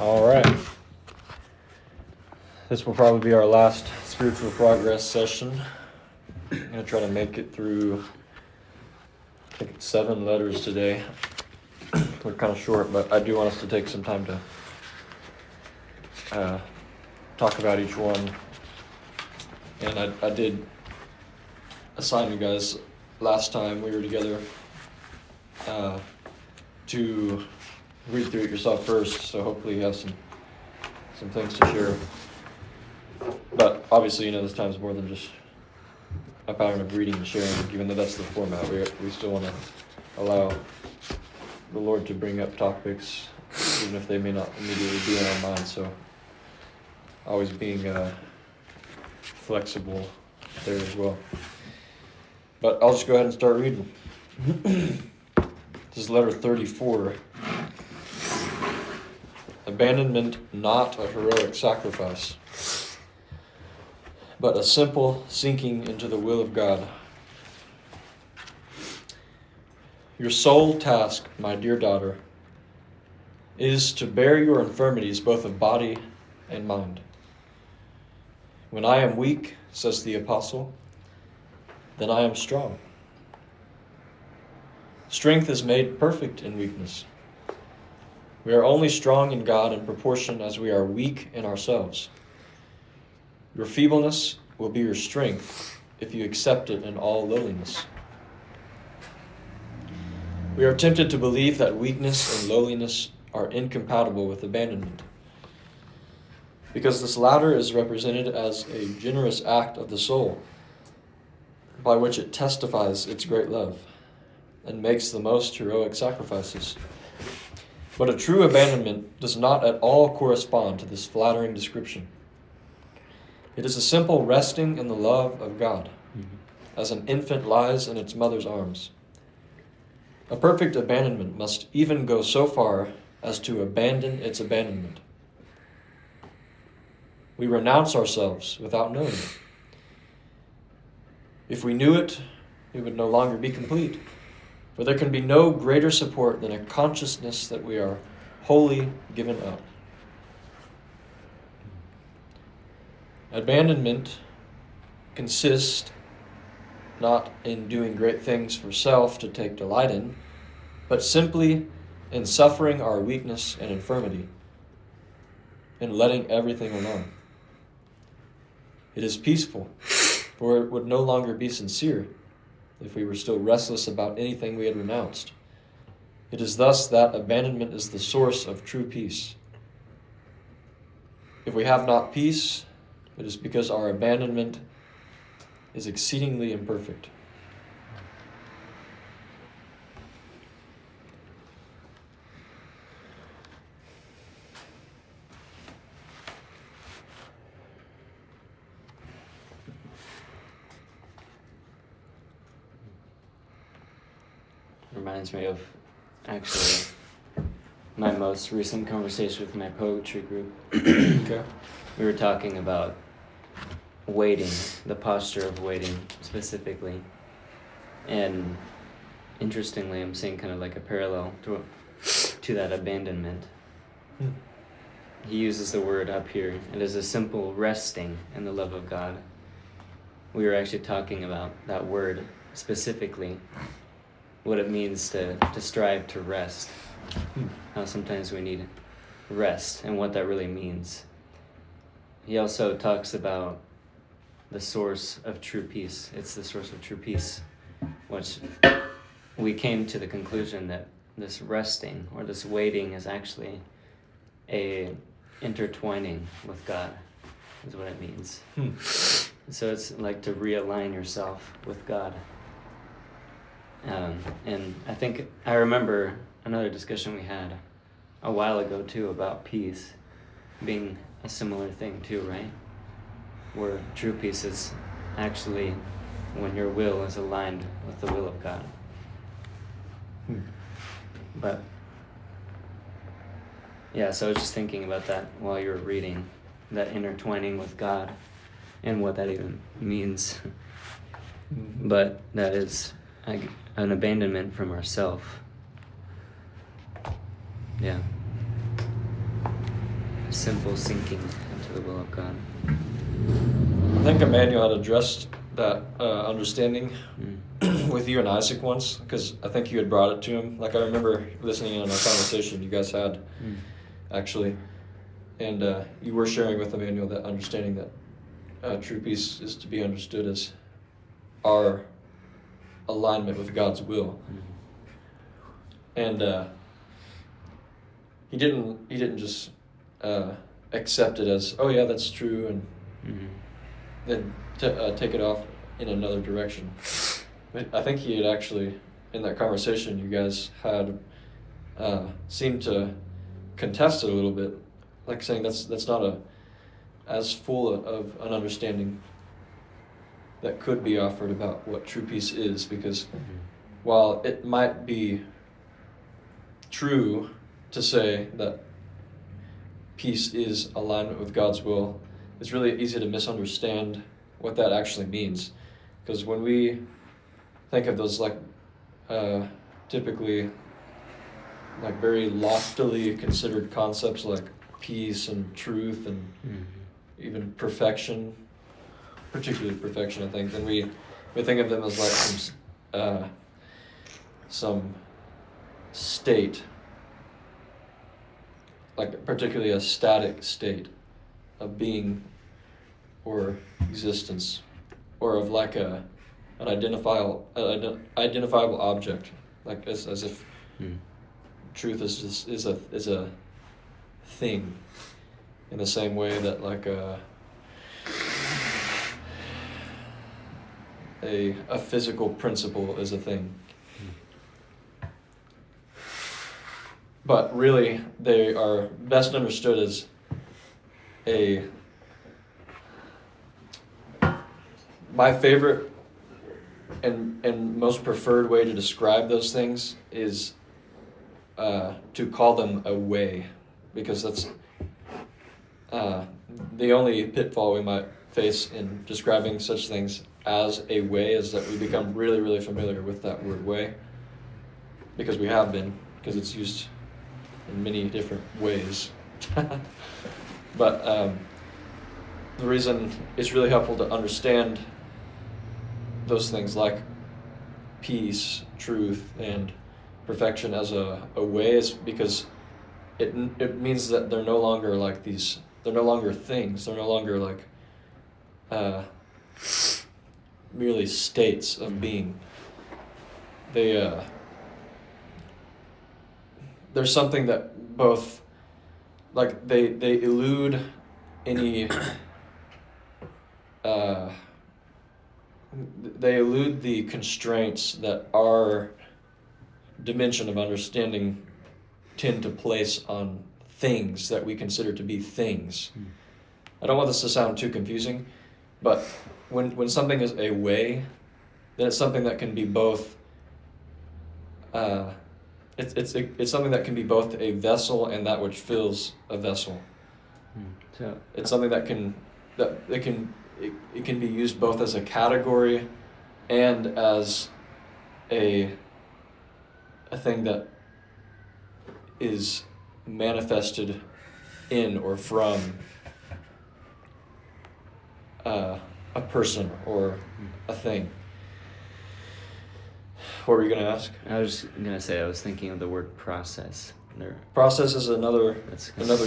All right. This will probably be our last spiritual progress session. I'm going to try to make it through, I think it's 7 letters today. They're kind of short, but I do want us to take some time to talk about each one. And I did assign you guys last time we were together to read through it yourself first, so hopefully you have some things to share. But obviously, this time's more than just a pattern of reading and sharing, even though that's the format. We still want to allow the Lord to bring up topics, even if they may not immediately be in our minds. So always being flexible there as well. But I'll just go ahead and start reading. This is letter 34. Abandonment, not a heroic sacrifice, but a simple sinking into the will of God. Your sole task, my dear daughter, is to bear your infirmities both of body and mind. When I am weak, says the apostle, then I am strong. Strength is made perfect in weakness. We are only strong in God in proportion as we are weak in ourselves. Your feebleness will be your strength if you accept it in all lowliness. We are tempted to believe that weakness and lowliness are incompatible with abandonment, because this latter is represented as a generous act of the soul, by which it testifies its great love and makes the most heroic sacrifices. But a true abandonment does not at all correspond to this flattering description. It is a simple resting in the love of God, as an infant lies in its mother's arms. A perfect abandonment must even go so far as to abandon its abandonment. We renounce ourselves without knowing it. If we knew it, we would no longer be complete. For there can be no greater support than a consciousness that we are wholly given up. Abandonment consists not in doing great things for self to take delight in, but simply in suffering our weakness and infirmity, and letting everything alone. It is peaceful, for it would no longer be sincere if we were still restless about anything we had renounced. It is thus that abandonment is the source of true peace. If we have not peace, it is because our abandonment is exceedingly imperfect. Reminds me of actually my most recent conversation with my poetry group. Okay. We were talking about waiting, the posture of waiting specifically. And interestingly, I'm seeing kind of like a parallel to that abandonment. He uses the word up here. It is a simple resting in the love of God. We were actually talking about that word specifically, what it means to strive to rest. How sometimes we need rest and what that really means. He also talks about the source of true peace. It's the source of true peace, which we came to the conclusion that this resting or this waiting is actually a intertwining with God, is what it means. So it's like to realign yourself with God. And I remember another discussion we had a while ago too about peace being a similar thing too, right? Where true peace is actually when your will is aligned with the will of God. But yeah, so I was just thinking about that while you were reading, that intertwining with God and what that even means. But that is an abandonment from ourself. Yeah. a simple sinking into the will of God. I think Emmanuel had addressed that understanding Mm. with you and Isaac once, because I think you had brought it to him. Like, I remember listening in on a conversation you guys had, actually, and you were sharing with Emmanuel that understanding that true peace is to be understood as our alignment with God's will. And he didn't just accept it as, oh yeah, that's true, and then take it off in another direction. But I think he had actually, in that conversation you guys had, seemed to contest it a little bit, like saying that's not as full of an understanding that could be offered about what true peace is, because while it might be true to say that peace is alignment with God's will, it's really easy to misunderstand what that actually means. Because when we think of those typically very loftily considered concepts like peace and truth and even perfection, particularly perfection, I think, then we think of them as like some state, like particularly a static state of being or existence, or of like an identifiable object, like as if truth is a thing, in the same way that like a physical principle is a thing. But really, they are best understood as my favorite and most preferred way to describe those things is to call them a way, because that's the only pitfall we might face in describing such things as a way is that we become really, really familiar with that word way, because it's used in many different ways. But the reason it's really helpful to understand those things like peace, truth, and perfection as a way is because it means that they're no longer like these. They're no longer things. They're no longer like merely states of being. There's something that both, like, they elude any they elude the constraints that our dimension of understanding tend to place on things that we consider to be things. I don't want this to sound too confusing, but when something is a way, then it's something that can be both it's something that can be both a vessel and that which fills a vessel. So it's something that it can be used both as a category and as a thing that is manifested in or from a person or a thing. What were you going to ask? I was going to say, I was thinking of the word process. Process is another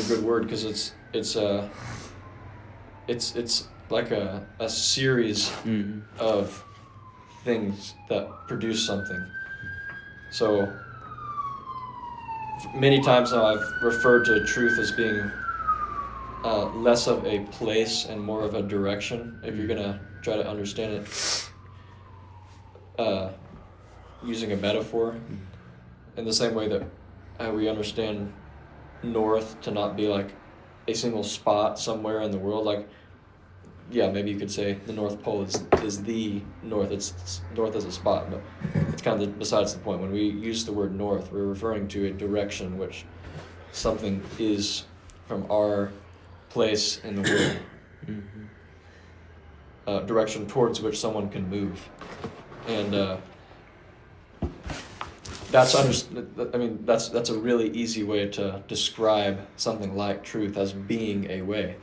good word, because it's like a series of things that produce something. So many times now I've referred to truth as being less of a place and more of a direction, if you're going to try to understand it using a metaphor, in the same way that we understand north to not be like a single spot somewhere in the world. Like, yeah, maybe you could say the North Pole is the north. It's north as a spot, but it's kind of besides the point. When we use the word north, we're referring to a direction which something is from our place in the world. Direction towards which someone can move. And that's that's a really easy way to describe something like truth as being a way,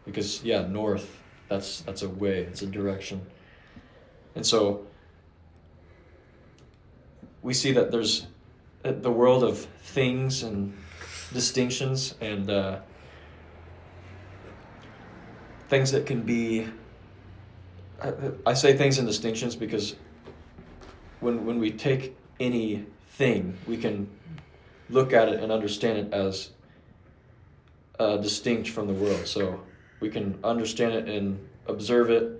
because north, that's a way, it's a direction. And so we see that there's the world of things and distinctions and things that can be. I say things and distinctions because when we take anything, we can look at it and understand it as distinct from the world. So we can understand it and observe it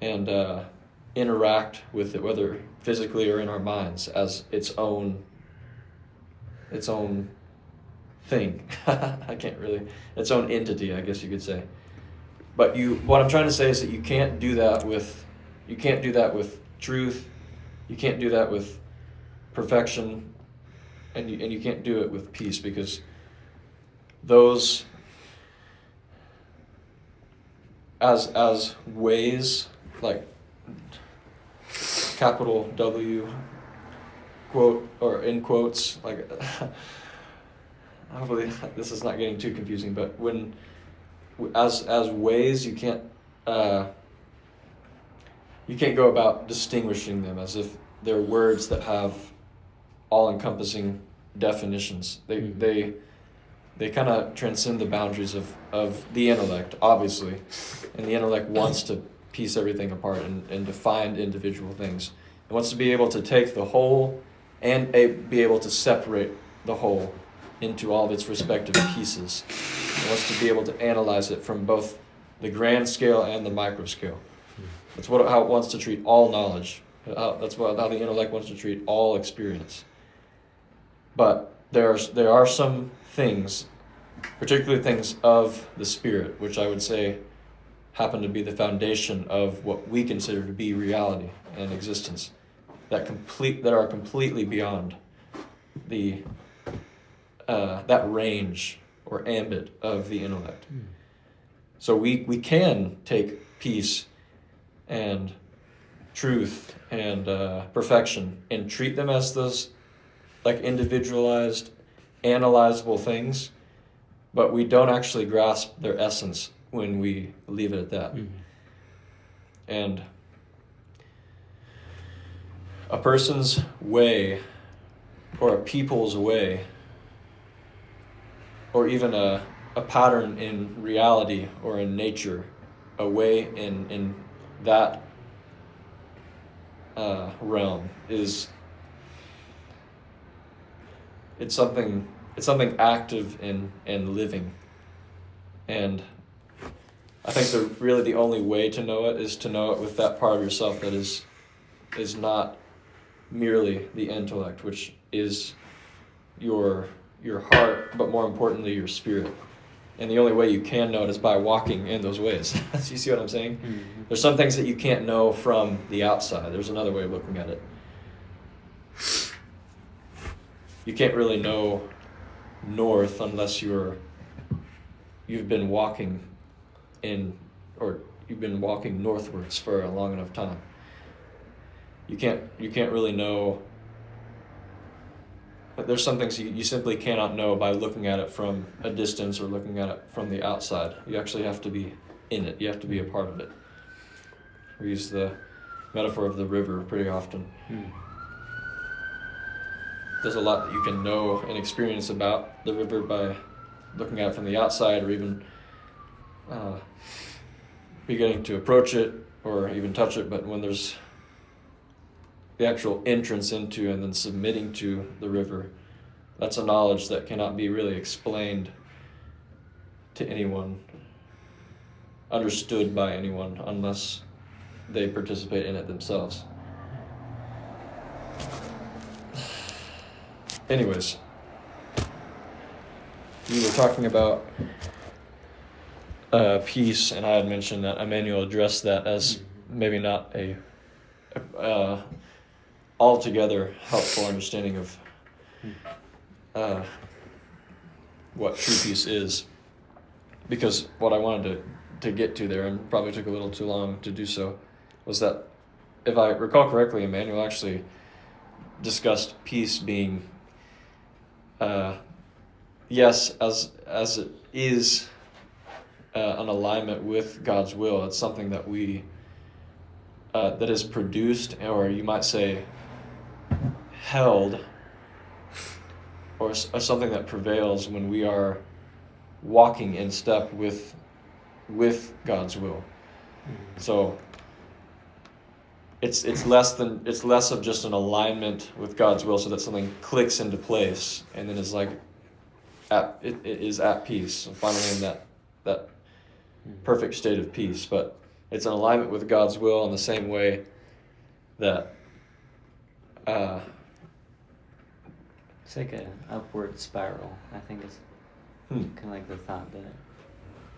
and interact with it, whether physically or in our minds, as its own thing. Its own entity, I guess you could say. But what I'm trying to say is that you can't do that with truth, you can't do that with perfection, and you can't do it with peace, because those as ways, like capital W quote or in quotes, like hopefully this is not getting too confusing, but when as ways, you can't go about distinguishing them as if they're words that have all-encompassing definitions. They kind of transcend the boundaries of the intellect, obviously, and the intellect wants to piece everything apart and to find individual things. It wants to be able to take the whole and be able to separate the whole into all of its respective pieces. It wants to be able to analyze it from both the grand scale and the micro scale. That's how it wants to treat all knowledge. That's how the intellect wants to treat all experience. But there are some things, particularly things of the spirit, which I would say happen to be the foundation of what we consider to be reality and existence, that are completely beyond the that range or ambit of the intellect. So we can take peace and truth and perfection and treat them as those like individualized, analyzable things, but we don't actually grasp their essence when we leave it at that. And a person's way, or a people's way, or even a pattern in reality or in nature, a way in that realm it's something active and living. And I think really the only way to know it is to know it with that part of yourself that is not merely the intellect, which is your heart, but more importantly your spirit. And the only way you can know it is by walking in those ways. You see what I'm saying? Mm-hmm. There's some things that you can't know from the outside. There's another way of looking at it. You can't really know north unless you've been walking you've been walking northwards for a long enough time. You can't really know. There's some things you simply cannot know by looking at it from a distance or looking at it from the outside. You actually have to be in it. You have to be a part of it. We use the metaphor of the river pretty often. There's a lot that you can know and experience about the river by looking at it from the outside, or even beginning to approach it or even touch it. But when there's the actual entrance into and then submitting to the river, that's a knowledge that cannot be really explained to anyone, understood by anyone, unless they participate in it themselves. Anyways, we were talking about peace, and I had mentioned that Emmanuel addressed that as maybe not a altogether helpful understanding of what true peace is, because what I wanted to get to there, and probably took a little too long to do so, was that if I recall correctly, Emmanuel actually discussed peace being, yes, as it is an alignment with God's will. It's something that we that is produced, or you might say held, or something that prevails when we are walking in step with God's will. So it's less of just an alignment with God's will, so that something clicks into place and then is like it is at peace, so finally in that perfect state of peace. But it's an alignment with God's will in the same way that it's like an upward spiral. I think it's kind of like the thought that.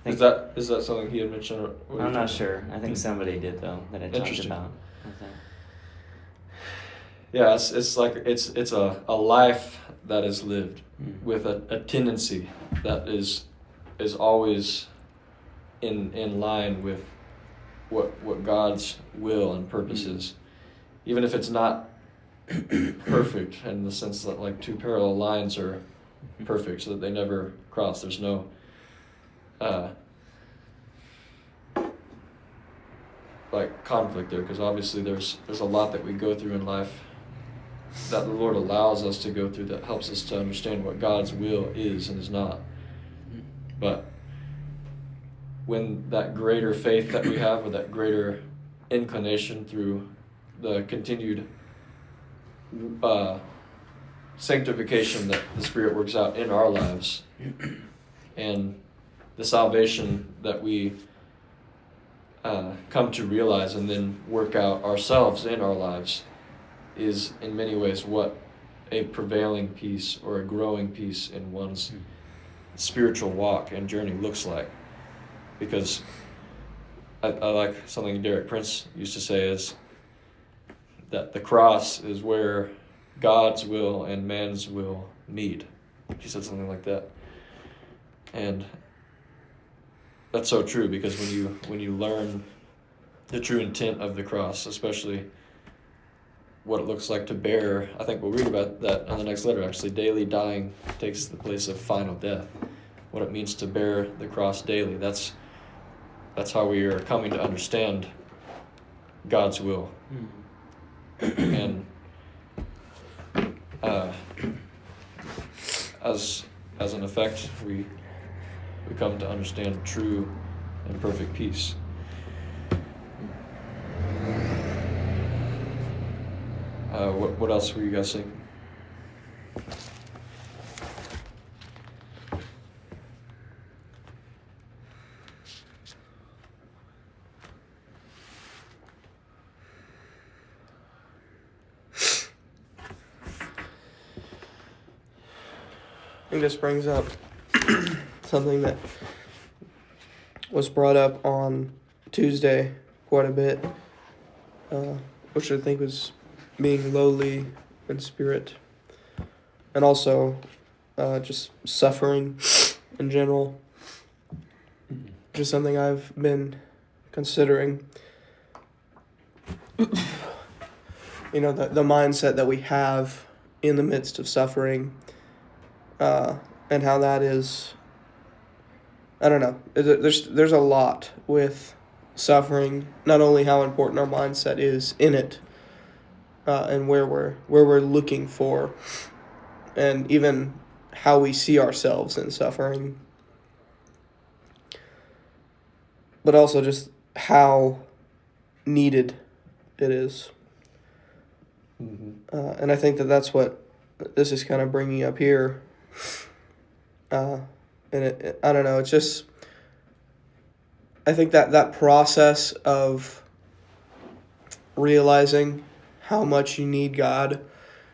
Is that something he had mentioned? Or I'm not sure. I think somebody did though that I talked about. I think. Yeah, it's like it's a life that is lived with a tendency that is always in line with what God's will and purpose is, even if it's not perfect in the sense that like two parallel lines are perfect, so that they never cross. There's no like conflict there, because obviously there's a lot that we go through in life that the Lord allows us to go through that helps us to understand what God's will is and is not. But when that greater faith that we have, or that greater inclination through the continued sanctification that the Spirit works out in our lives, and the salvation that we come to realize and then work out ourselves in our lives, is in many ways what a prevailing peace or a growing peace in one's spiritual walk and journey looks like. Because I like something Derek Prince used to say, is that the cross is where God's will and man's will meet. He said something like that. And that's so true, because when you learn the true intent of the cross, especially what it looks like to bear, I think we'll read about that in the next letter actually, daily dying takes the place of final death. What it means to bear the cross daily, that's how we are coming to understand God's will. And as an effect, we come to understand true and perfect peace. What else were you guys saying? I think this brings up something that was brought up on Tuesday quite a bit, which I think was being lowly in spirit, and also just suffering in general. Just something I've been considering. You know, the mindset that we have in the midst of suffering, and how that is, I don't know, there's a lot with suffering, not only how important our mindset is in it, and where we're looking for, and even how we see ourselves in suffering, but also just how needed it is. And I think that's what this is kind of bringing up here. And I don't know, it's just, I think that process of realizing how much you need God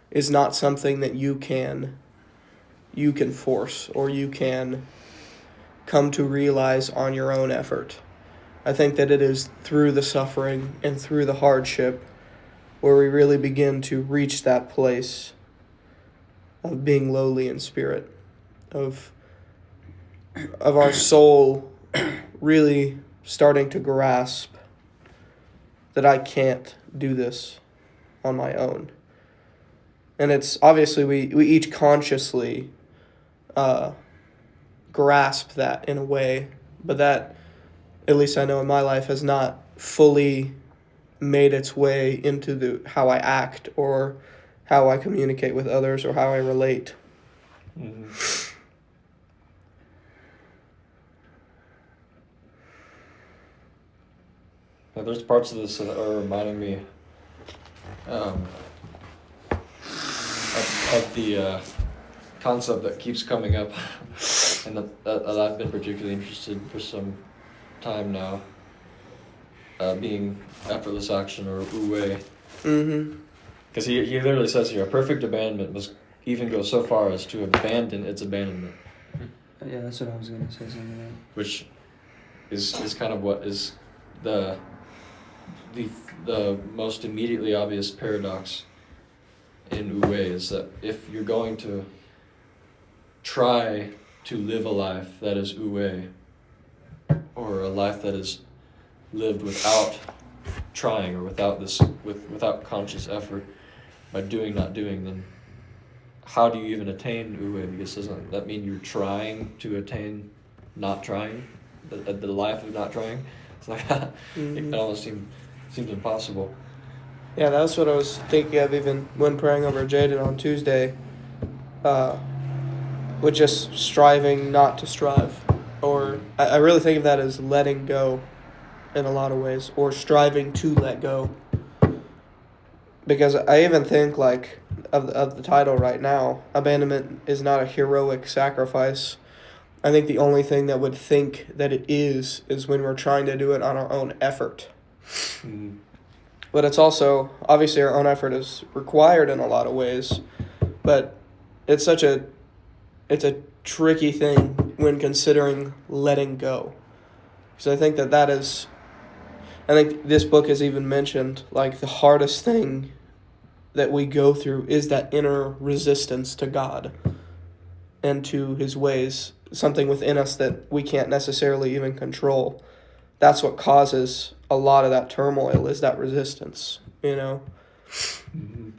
is not something that you can force, or you can come to realize on your own effort. I think that it is through the suffering and through the hardship where we really begin to reach that place of being lowly in spirit, of our soul really starting to grasp that I can't do this on my own. And it's obviously we each consciously grasp that in a way, but that, at least I know in my life, has not fully made its way into how I act or how I communicate with others or how I relate. Mm-hmm. Yeah, there's parts of this that are reminding me of the concept that keeps coming up and that I've been particularly interested for some time now, being effortless action, or wu-wei. Mm-hmm. Because he literally says here, a perfect abandonment must even go so far as to abandon its abandonment. Yeah, that's what I was gonna say, something like that. Which is kind of what is the most immediately obvious paradox in wu-wei, is that if you're going to try to live a life that is wu-wei, or a life that is lived without trying, or without conscious effort, by doing, not doing, then how do you even attain wu-wei? Because doesn't that mean you're trying to attain not trying, the life of not trying? It's like Mm-hmm. it almost seems impossible. Yeah, that's what I was thinking of even when praying over Jaden on Tuesday, with just striving not to strive. Or I really think of that as letting go in a lot of ways, or striving to let go. Because I even think, like, of the title right now, abandonment is not a heroic sacrifice. I think the only thing that would think that it is when we're trying to do it on our own effort. Mm. But it's also, obviously our own effort is required in a lot of ways, but it's a tricky thing when considering letting go. Because I think I think this book has even mentioned, like, the hardest thing that we go through is that inner resistance to God and to his ways, something within us that we can't necessarily even control. That's what causes a lot of that turmoil, is that resistance, you know? Mm-hmm.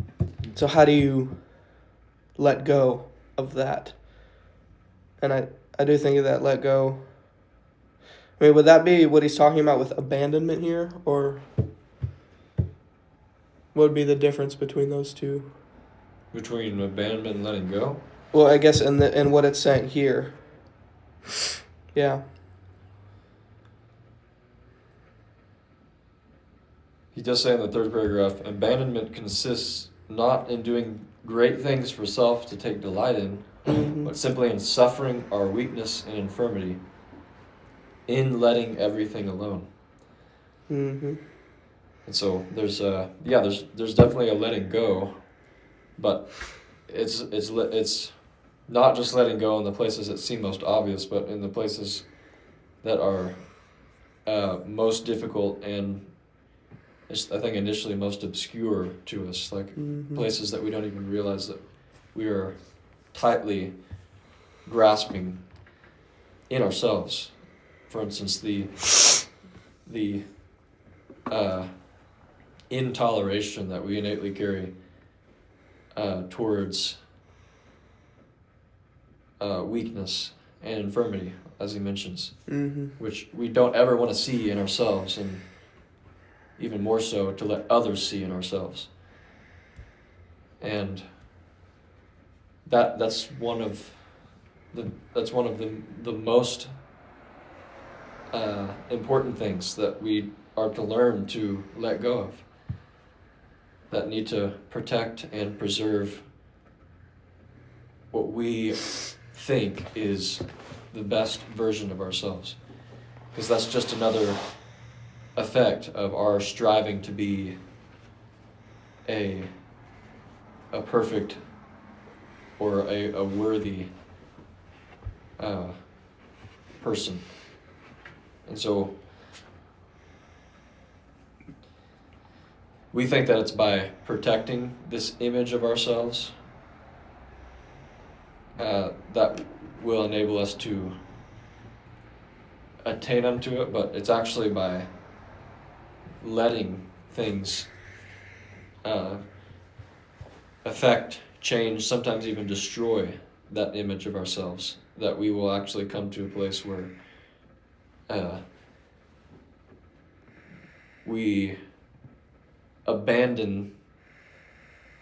So how do you let go of that? And I do think of that let go. I mean, would that be what he's talking about with abandonment here? Or what would be the difference between those two? Between abandonment and letting go? Well, I guess in what it's saying here. Yeah. He does say in the third paragraph, abandonment consists not in doing great things for self to take delight in, Mm-hmm. but simply in suffering our weakness and infirmity, in letting everything alone. Mm-hmm. And so there's definitely a letting go, but it's not just letting go in the places that seem most obvious, but in the places that are most difficult and, I think, initially most obscure to us, like Mm-hmm. places that we don't even realize that we are tightly grasping in ourselves. For instance, the intoleration that we innately carry towards weakness and infirmity, as he mentions, Mm-hmm. which we don't ever want to see in ourselves, and even more so to let others see in ourselves. And that's one of the most important things that we are to learn to let go of, that need to protect and preserve what we think is the best version of ourselves, because that's just another effect of our striving to be a perfect or a worthy person. And so we think that it's by protecting this image of ourselves that will enable us to attain unto it, but it's actually by letting things affect change, sometimes even destroy that image of ourselves, that we will actually come to a place where we abandon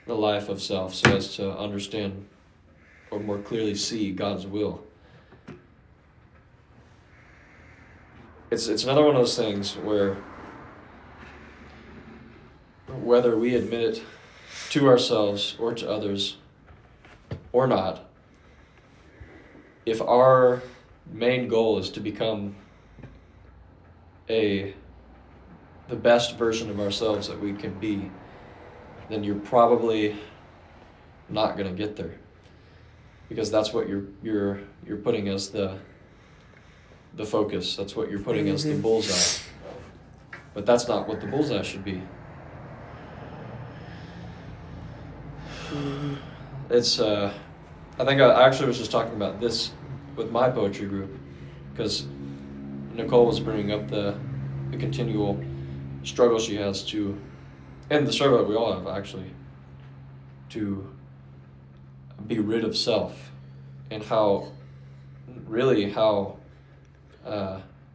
the life of self so as to understand or more clearly see God's will. It's another one of those things where whether we admit it to ourselves or to others or not, if our main goal is to become the best version of ourselves that we can be, then you're probably not going to get there, because that's what you're putting as the focus. That's what you're putting as the bullseye. But that's not what the bullseye should be. It's I think I actually was just talking about this with my poetry group, because Nicole was bringing up the continual struggle she has to, and the struggle that we all have actually, to be rid of self, and how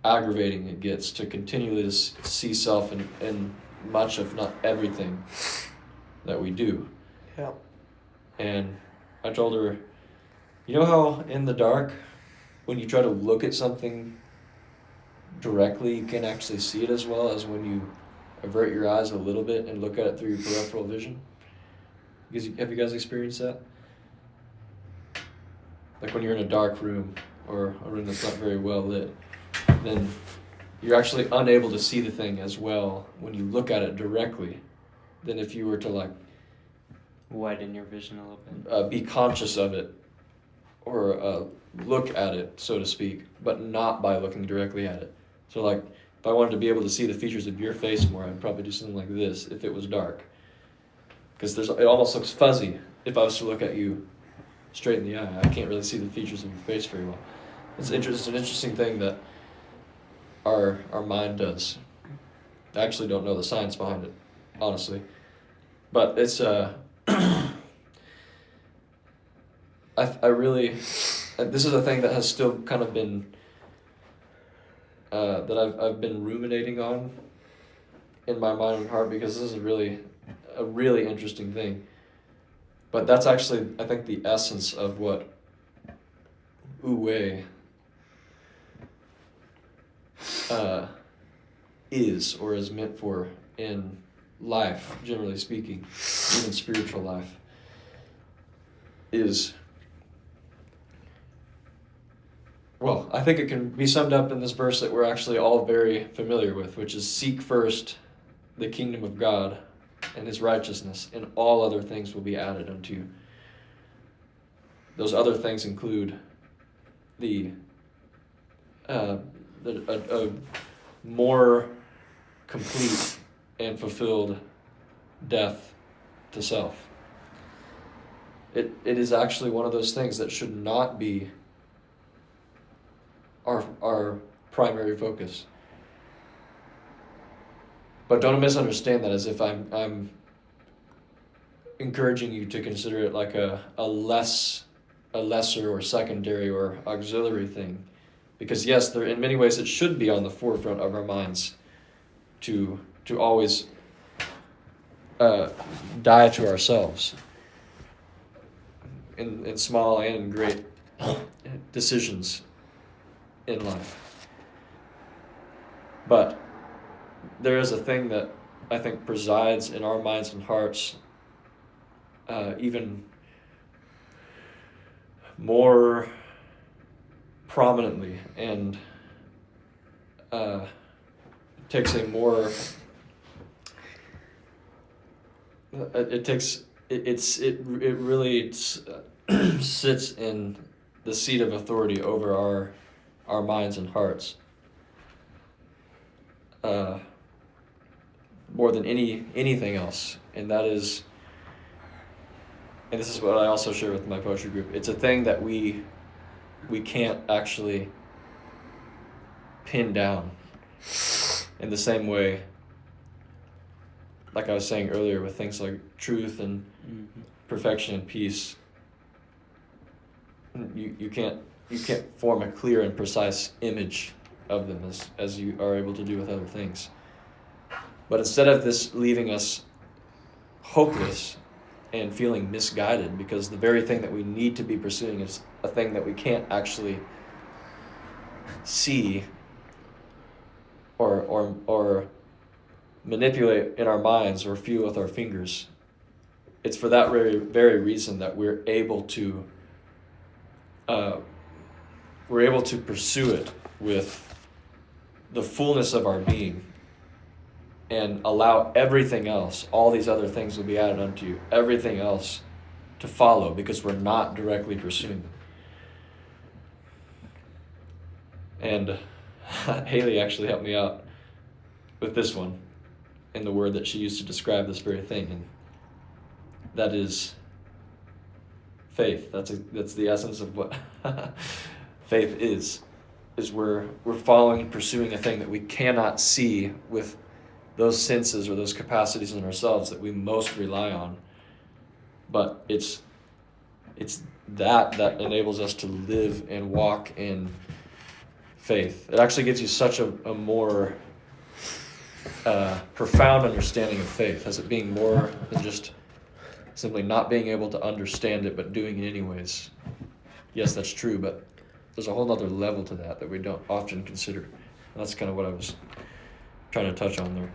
aggravating it gets to continually see self in much, if not everything, that we do. Yeah. And I told her, you know how in the dark, when you try to look at something directly, you can actually see it as well as when you avert your eyes a little bit and look at it through your peripheral vision? Have you guys experienced that? Like when you're in a dark room or a room that's not very well lit, then you're actually unable to see the thing as well when you look at it directly than if you were to widen your vision a little bit. Be conscious of it or look at it, so to speak, but not by looking directly at it. So if I wanted to be able to see the features of your face more, I'd probably do something like this if it was dark. Because it almost looks fuzzy if I was to look at you straight in the eye. I can't really see the features of your face very well. It's an interesting thing that our mind does. I actually don't know the science behind it, honestly. But it's I really, this is a thing that has still kind of been that I've been ruminating on in my mind and heart, because this is a really interesting thing. But that's actually, I think, the essence of what Wu-Wei is, or is meant for in life, generally speaking, even spiritual life, is, well, I think it can be summed up in this verse that we're actually all very familiar with, which is, seek first the kingdom of God and his righteousness, and all other things will be added unto you. Those other things include a more complete and fulfilled death to self. It is actually one of those things that should not be our primary focus. But don't misunderstand that as if I'm encouraging you to consider it like a lesser or secondary or auxiliary thing. Because yes, in many ways it should be on the forefront of our minds to always die to ourselves in small and in great decisions in life. But there is a thing that I think presides in our minds and hearts even more prominently, and takes a more it really sits in the seat of authority over our minds and hearts more than anything else. And that is, and this is what I also share with my poetry group, it's a thing that we can't actually pin down in the same way, like I was saying earlier, with things like truth and perfection and peace, you can't form a clear and precise image of them as you are able to do with other things. But instead of this leaving us hopeless and feeling misguided, because the very thing that we need to be pursuing is a thing that we can't actually see or manipulate in our minds or feel with our fingers. It's for that very, very reason that we're able to pursue it with the fullness of our being, and allow everything else, all these other things will be added unto you, everything else to follow, because we're not directly pursuing them. And Haley actually helped me out with this one in the word that she used to describe this very thing, and that is faith. That's the essence of what faith is we're following and pursuing a thing that we cannot see with those senses or those capacities in ourselves that we most rely on. But it's that enables us to live and walk in faith. It actually gives you such a more profound understanding of faith, as it being more than just simply not being able to understand it but doing it anyways. Yes, that's true, but there's a whole other level to that we don't often consider. And that's kind of what I was trying to touch on there.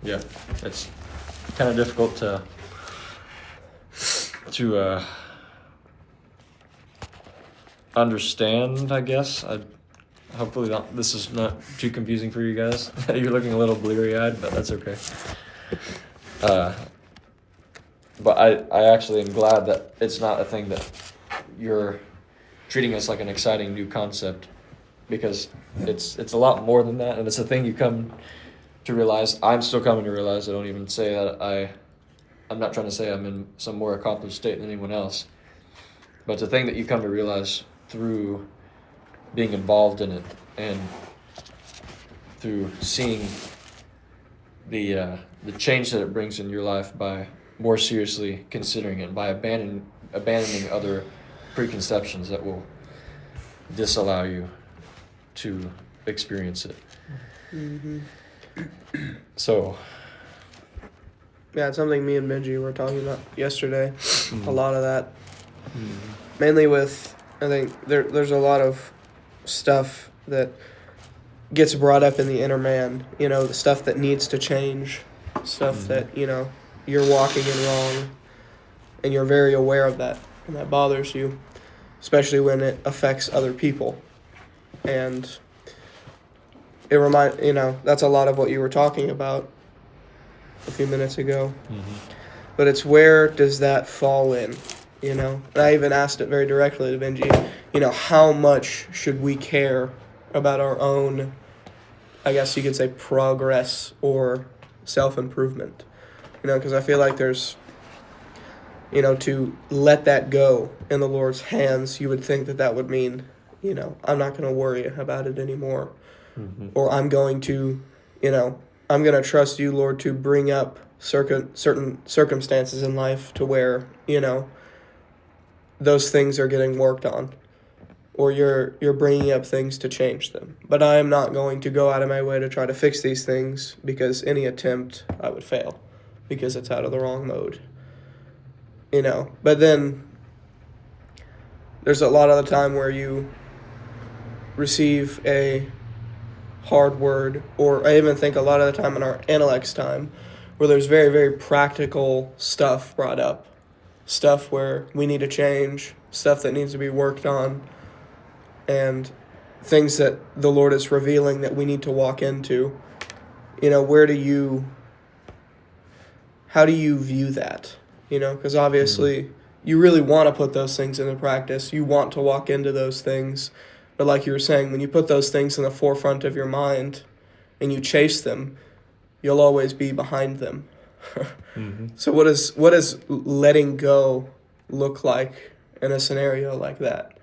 Yeah, it's kind of difficult to understand, I guess. Hopefully this is not too confusing for you guys. You're looking a little bleary-eyed, but that's okay. But I actually am glad that it's not a thing that you're treating as like an exciting new concept, because it's a lot more than that, and it's a thing you come to realize. I'm still coming to realize. I don't even say that I'm not trying to say I'm in some more accomplished state than anyone else, but it's a thing that you come to realize through being involved in it and through seeing the change that it brings in your life by more seriously considering it, by abandoning other preconceptions that will disallow you to experience it. Mm-hmm. So, yeah, it's something me and Benji were talking about yesterday. A lot of that, mainly with, I think there's a lot of stuff that gets brought up in the inner man, the stuff that needs to change, stuff that, you're walking in wrong, and you're very aware of that, and that bothers you, especially when it affects other people. And it that's a lot of what you were talking about a few minutes ago. But it's, where does that fall in? And I even asked it very directly to Benji, how much should we care about our own, I guess you could say, progress or self-improvement? Because I feel like there's, to let that go in the Lord's hands, you would think that would mean, I'm not going to worry about it anymore. Or I'm going to, I'm going to trust you, Lord, to bring up certain circumstances in life to where, those things are getting worked on, or you're bringing up things to change them. But I am not going to go out of my way to try to fix these things, because any attempt I would fail, because it's out of the wrong mode. But then there's a lot of the time where you receive a hard word, or I even think a lot of the time in our intellect's time, where there's very, very practical stuff brought up. Stuff where we need to change, stuff that needs to be worked on, and things that the Lord is revealing that we need to walk into. How do you view that? Because obviously you really want to put those things into practice. You want to walk into those things. But like you were saying, when you put those things in the forefront of your mind and you chase them, you'll always be behind them. So what does letting go look like in a scenario like that?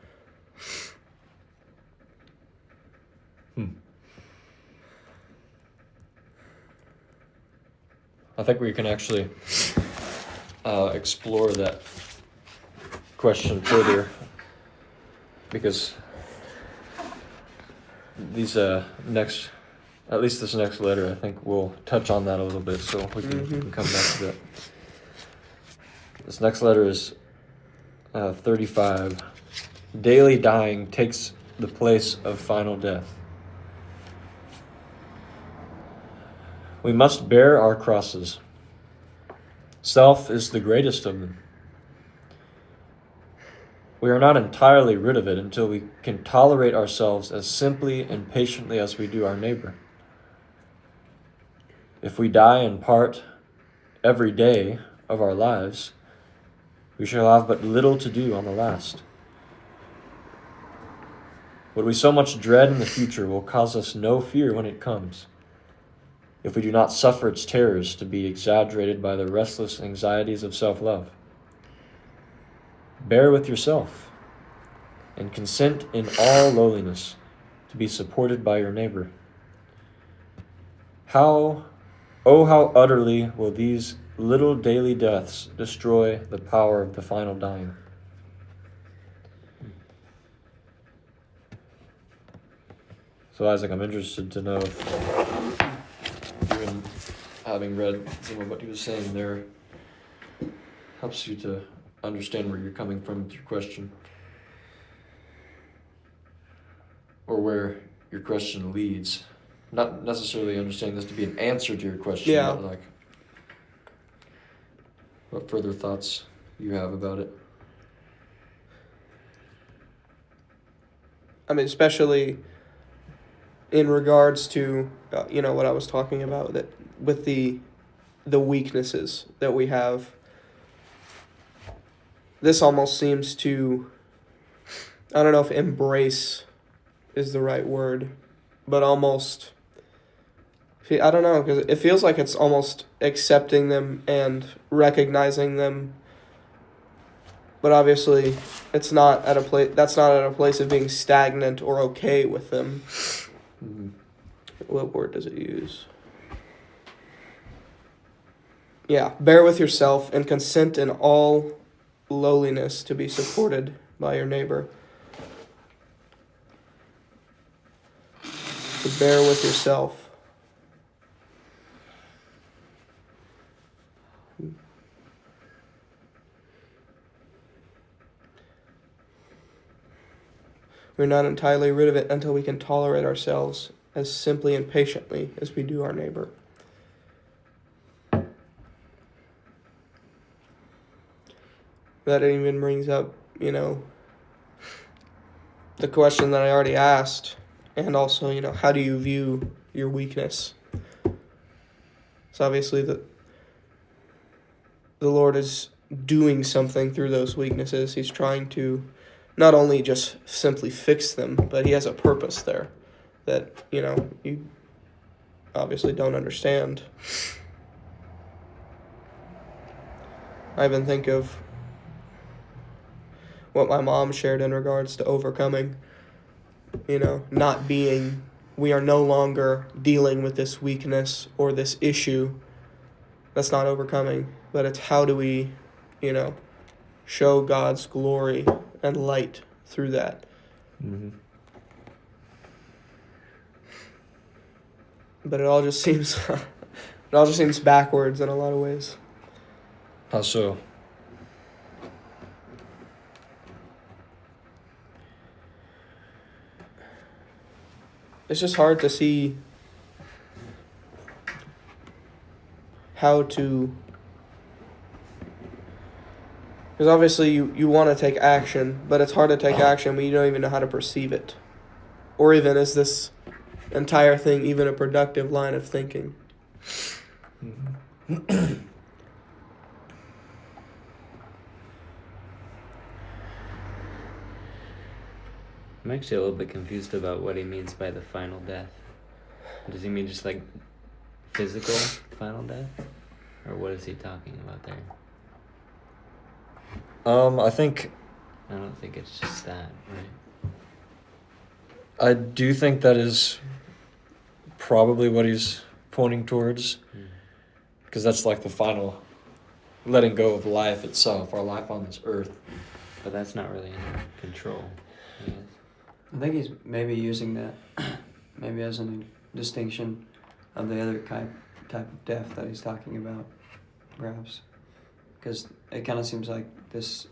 I think we can actually explore that question further, because these at least this next letter, I think we'll touch on that a little bit, so we can come back to that. This next letter is 35. Daily dying takes the place of final death. We must bear our crosses. Self is the greatest of them. We are not entirely rid of it until we can tolerate ourselves as simply and patiently as we do our neighbor. If we die in part every day of our lives, we shall have but little to do on the last. What we so much dread in the future will cause us no fear when it comes, if we do not suffer its terrors to be exaggerated by the restless anxieties of self-love. Bear with yourself, and consent in all lowliness to be supported by your neighbor. How utterly will these little daily deaths destroy the power of the final dying. So Isaac, I'm interested to know if, even having read some of what he was saying there, helps you to understand where you're coming from with your question, or where your question leads. Not necessarily understanding this to be an answer to your question, but like what further thoughts you have about it. I mean, especially in regards to what I was talking about, that with the weaknesses that we have. This almost seems to, I don't know if embrace is the right word, but almost, I don't know, because it feels like it's almost accepting them and recognizing them, but obviously it's not at a place. That's not at a place of being stagnant or okay with them. Mm-hmm. What word does it use? Yeah, bear with yourself and consent in all lowliness to be supported by your neighbor. So bear with yourself. We're not entirely rid of it until we can tolerate ourselves as simply and patiently as we do our neighbor. That even brings up, the question that I already asked, and also, how do you view your weakness? So obviously the Lord is doing something through those weaknesses. He's trying to not only just simply fix them, but he has a purpose there that, you obviously don't understand. I even think of what my mom shared in regards to overcoming, we are no longer dealing with this weakness or this issue. That's not overcoming, but it's how do we, show God's glory and light through that. Mm-hmm. But it all just seems backwards in a lot of ways. How so? It's just hard to see how to, because obviously you want to take action, but it's hard to take action when you don't even know how to perceive it. Or even, is this entire thing even a productive line of thinking? Mm-hmm. I'm actually a little bit confused about what he means by the final death. Does he mean just like physical final death? Or what is he talking about there? I don't think it's just that, right? I do think that is probably what he's pointing towards. because that's like the final letting go of life itself, our life on this earth. But that's not really in our control. I guess. I think he's maybe using that maybe as a distinction of the other type of death that he's talking about, perhaps. Because it kind of seems like this,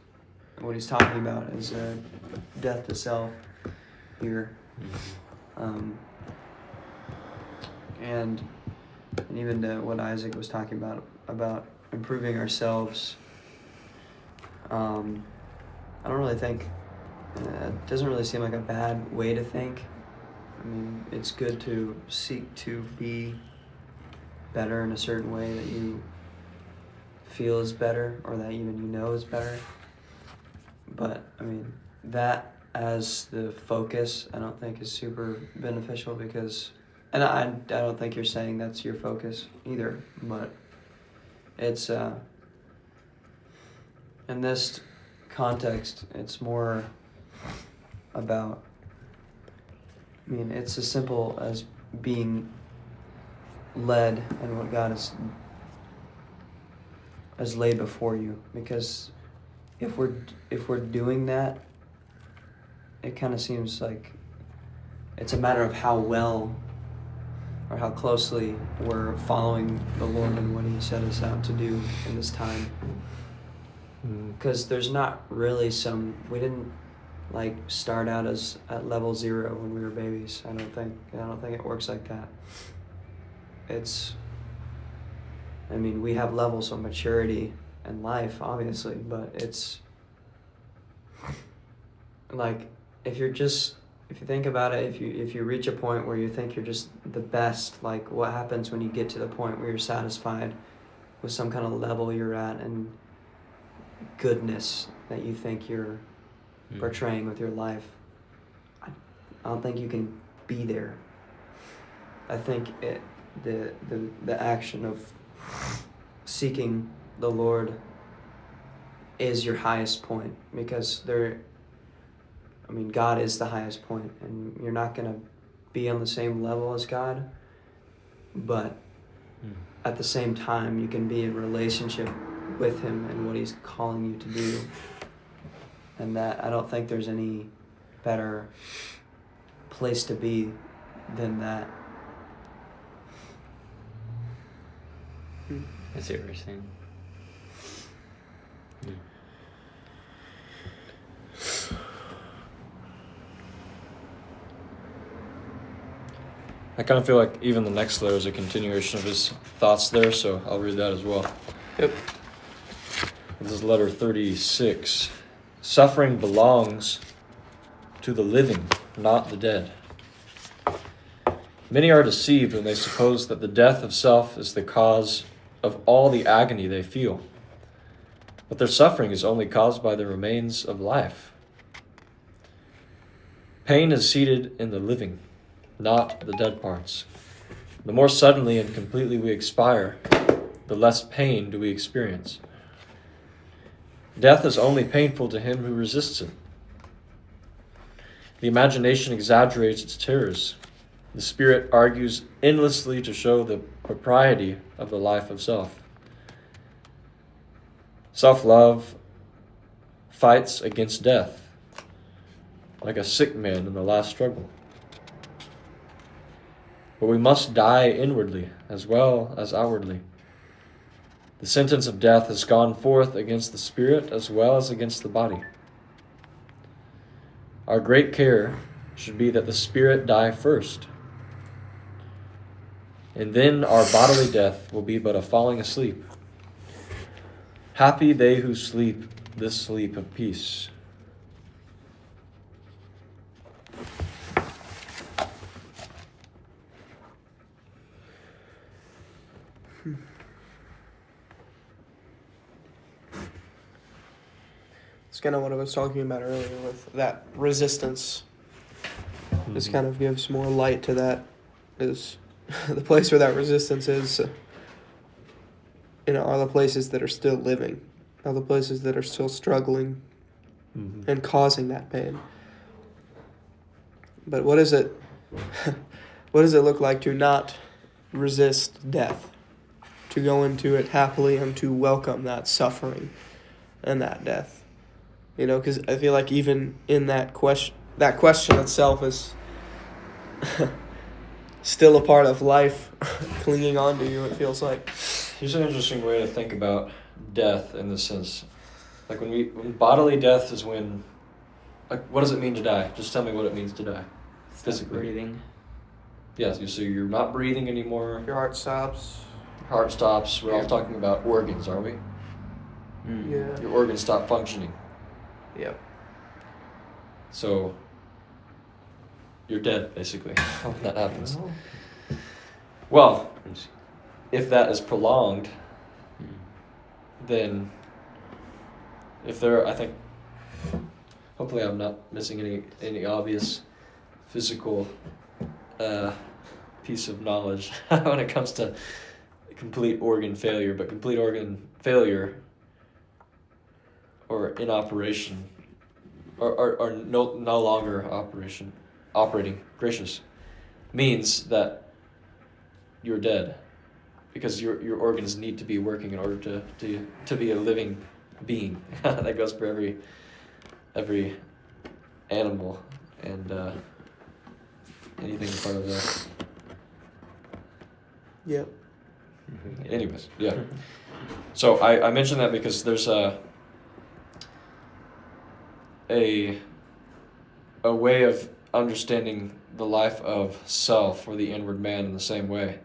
what he's talking about is death to self here. And even to what Isaac was talking about improving ourselves. I don't really think, it doesn't really seem like a bad way to think. I mean, it's good to seek to be better in a certain way that you feel is better or that even you know is better. But, I mean, that as the focus, I don't think is super beneficial because, and I don't think you're saying that's your focus either, but it's, in this context, it's more about, I mean, it's as simple as being led and what God has laid before you. Because if we're doing that, it kind of seems like it's a matter of how well or how closely we're following the Lord and what He set us out to do in this time. Because there's not really we didn't like start out as at level 0 when we were babies. I don't think it works like that. I mean, we have levels of maturity in life, obviously, but it's like if you think about it, if you reach a point where you think you're just the best, like what happens when you get to the point where you're satisfied with some kind of level you're at and goodness that you think you're portraying with your life. I don't think you can be there. I think the action of seeking the Lord is your highest point, because God is the highest point, and you're not going to be on the same level as God, but at the same time you can be in relationship with Him and what He's calling you to do. And that, I don't think there's any better place to be than that. I see what you're saying. I kind of feel like even the next layer is a continuation of his thoughts there, so I'll read that as well. Yep. This is letter 36. Suffering belongs to the living, not the dead. Many are deceived when they suppose that the death of self is the cause of all the agony they feel. But their suffering is only caused by the remains of life. Pain is seated in the living, not the dead parts. The more suddenly and completely we expire, the less pain do we experience. Death is only painful to him who resists it. The imagination exaggerates its terrors. The spirit argues endlessly to show the propriety of the life of self. Self-love fights against death, like a sick man in the last struggle. But we must die inwardly as well as outwardly. The sentence of death has gone forth against the spirit as well as against the body. Our great care should be that the spirit die first, and then our bodily death will be but a falling asleep. Happy they who sleep this sleep of peace. It's kind of what I was talking about earlier with that resistance. This kind of gives more light to that. Is the place where that resistance is, are the places that are still living, are the places that are still struggling and causing that pain. But what is it? What does it look like to not resist death? to go into it happily and to welcome that suffering and that death. You know, because I feel like even in that question itself is still a part of life clinging on to you, it feels like. Here's an interesting way to think about death in this sense. Like when bodily death is when, like, what does it mean to die? Just tell me what it means to die. Stop Physically. breathing. Yes, so you're not breathing anymore. Your heart stops. Heart stops. We're all talking about organs, are we? Mm. Yeah. Your organs stop functioning. Yep. So you're dead, basically, when that happens. Well, if that is prolonged, then I think, hopefully I'm not missing any obvious physical piece of knowledge when it comes to complete organ failure, but complete organ failure or inoperation or no longer operating, gracious, means that you're dead, because your organs need to be working in order to be a living being. That goes for every animal and anything part of that. Yep. Anyways, yeah. So I mentioned that because there's a way of understanding the life of self or the inward man in the same way.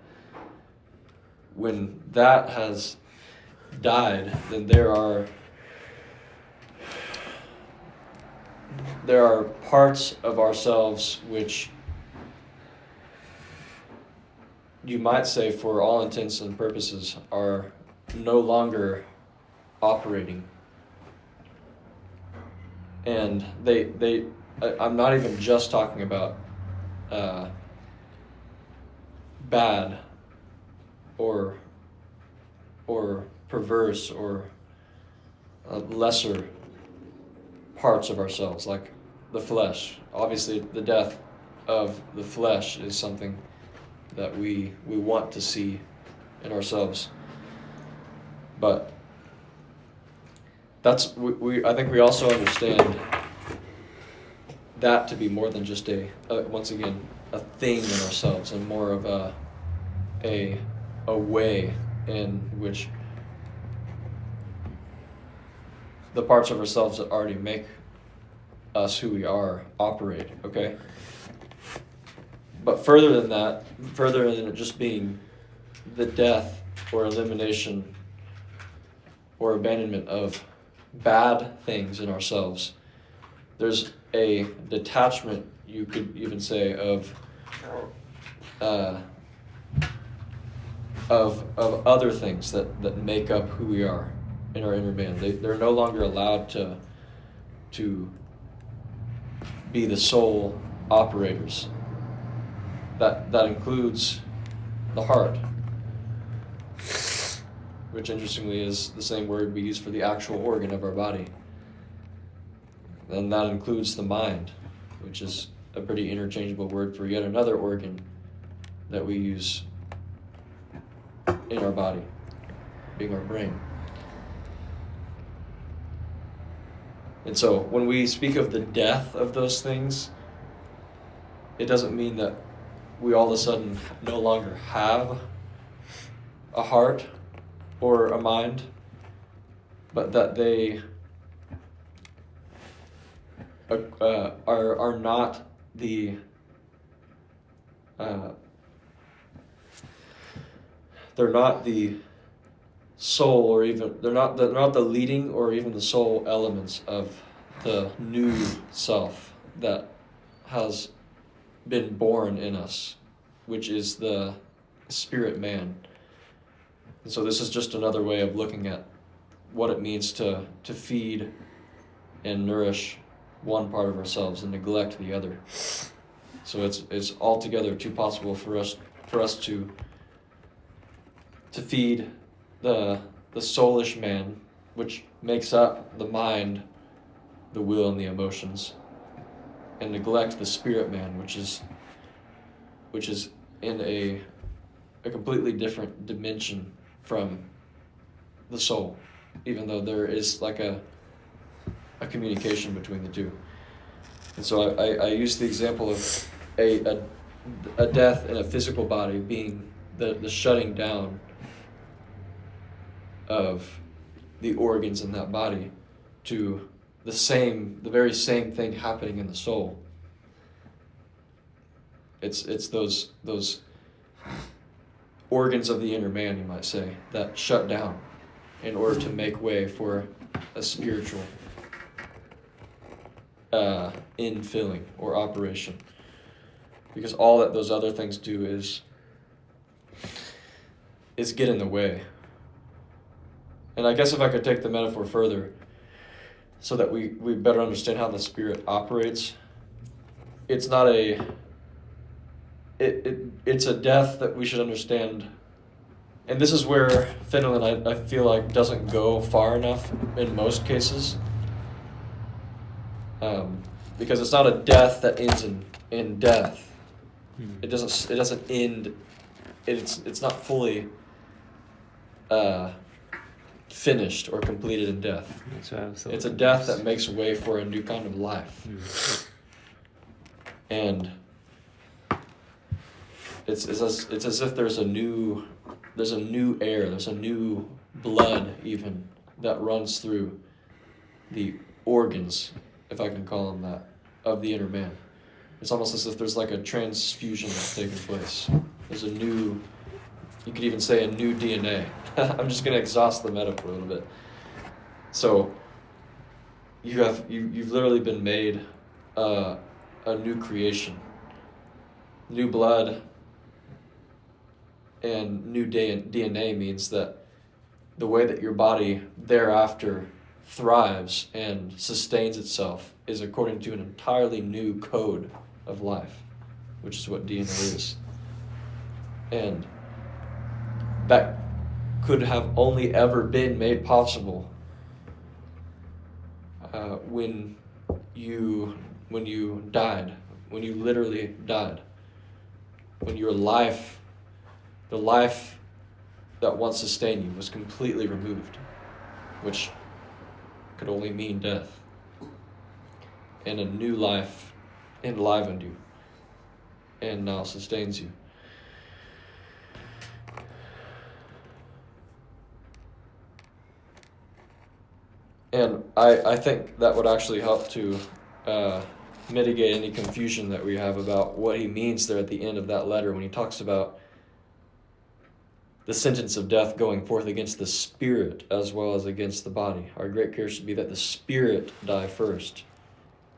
When that has died, then there are parts of ourselves which you might say, for all intents and purposes, are no longer operating. And I'm not even just talking about bad or perverse or lesser parts of ourselves, like the flesh. Obviously, the death of the flesh is something that we want to see in ourselves. But I think we also understand that to be more than just once again, a thing in ourselves, and more of a way in which the parts of ourselves that already make us who we are operate, okay? But further than it just being the death or elimination or abandonment of bad things in ourselves, there's a detachment, you could even say, of other things that make up who we are in our inner man. They're no longer allowed to be the sole operators. That includes the heart, which interestingly is the same word we use for the actual organ of our body. And that includes the mind, which is a pretty interchangeable word for yet another organ that we use in our body, being our brain. And so when we speak of the death of those things, it doesn't mean that we all of a sudden no longer have a heart or a mind, but that they are not the they're not the sole, or even they're not the leading or even the sole elements of the new self that has been born in us, which is the spirit man. And so this is just another way of looking at what it means to feed and nourish one part of ourselves and neglect the other. So it's altogether too possible for us to feed the soulish man, which makes up the mind, the will, and the emotions, and neglect the spirit man, which is in a completely different dimension from the soul, even though there is like a communication between the two. And so I use the example of a death in a physical body being the shutting down of the organs in that body to the very same thing happening in the soul. It's those organs of the inner man, you might say, that shut down in order to make way for a spiritual infilling or operation. Because all that those other things do is get in the way. And I guess if I could take the metaphor further, so that we better understand how the Spirit operates, it's not it's a death that we should understand. And this is where Finland, I feel like, doesn't go far enough in most cases. Because it's not a death that ends in death. It doesn't end. It's not fully finished or completed in death. That's what I was It's a death that makes way for a new kind of life. And it's as if there's a new air, there's a new blood even that runs through the organs, if I can call them that, of the inner man. It's almost as if there's like a transfusion that's taking place. There's a new, you could even say a new DNA. I'm just going to exhaust the metaphor a little bit. So you've literally been made a new creation. New blood and new DNA means that the way that your body thereafter thrives and sustains itself is according to an entirely new code of life, which is what DNA is. And that could have only ever been made possible when you died, when you literally died, when your life, the life that once sustained you, was completely removed, which could only mean death, and a new life enlivened you and now sustains you. And I think that would actually help to mitigate any confusion that we have about what he means there at the end of that letter when he talks about the sentence of death going forth against the spirit as well as against the body. Our great care should be that the spirit die first,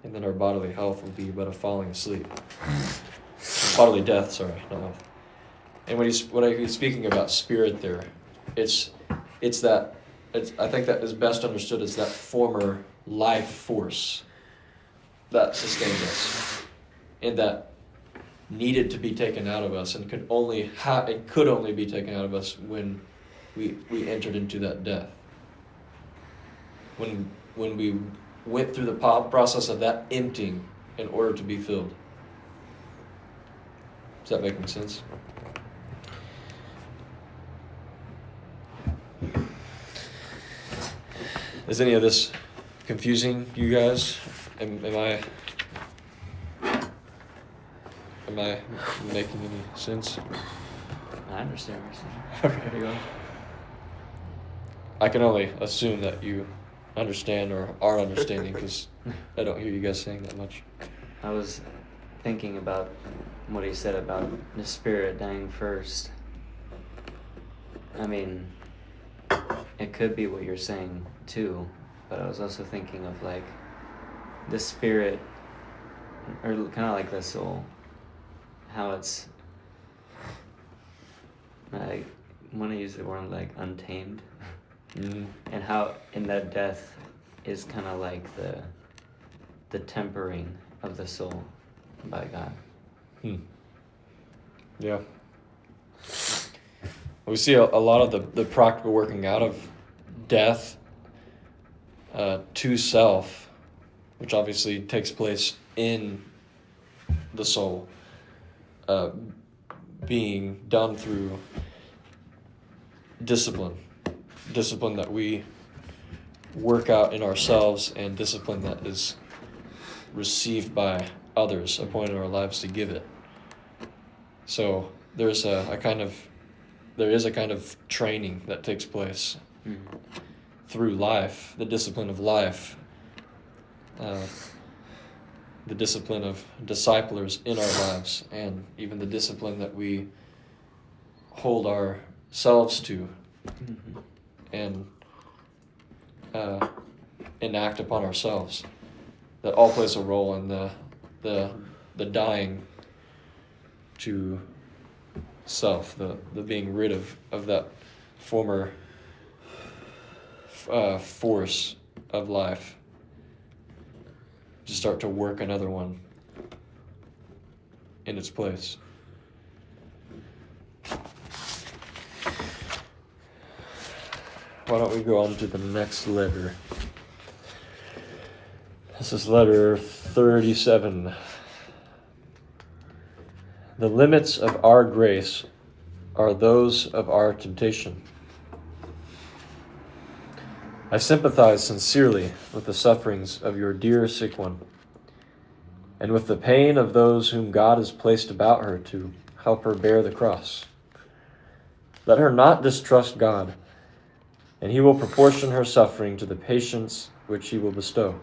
and then our bodily health will be but a falling asleep. Bodily death, sorry, not health. And when he's speaking about spirit there, I think that is best understood as that former life force that sustained us, and that needed to be taken out of us, and could only be taken out of us when we entered into that death. When we went through the process of that emptying in order to be filled. Does that make any sense? Is any of this confusing you guys? Am I making any sense? I understand what you're saying. Okay. There you go. I can only assume that you understand or are understanding, because I don't hear you guys saying that much. I was thinking about what he said about the spirit dying first. I mean, it could be what you're saying too, but I was also thinking of like the spirit, or kind of like the soul, how it's, I want to use the word like untamed, and how in that death is kind of like the tempering of the soul by God. Yeah. We see a lot of the practical working out of death to self, which obviously takes place in the soul, being done through discipline that we work out in ourselves, and discipline that is received by others appointed in our lives to give it. So there is a kind of training that takes place through life, the discipline of life, the discipline of disciplers in our lives, and even the discipline that we hold ourselves to and enact upon ourselves. That all plays a role in the dying to self, the being rid of that former force of life, to start to work another one in its place. Why don't we go on to the next letter? This is letter 37. The limits of our grace are those of our temptation. I sympathize sincerely with the sufferings of your dear sick one, and with the pain of those whom God has placed about her to help her bear the cross. Let her not distrust God, and He will proportion her suffering to the patience which He will bestow.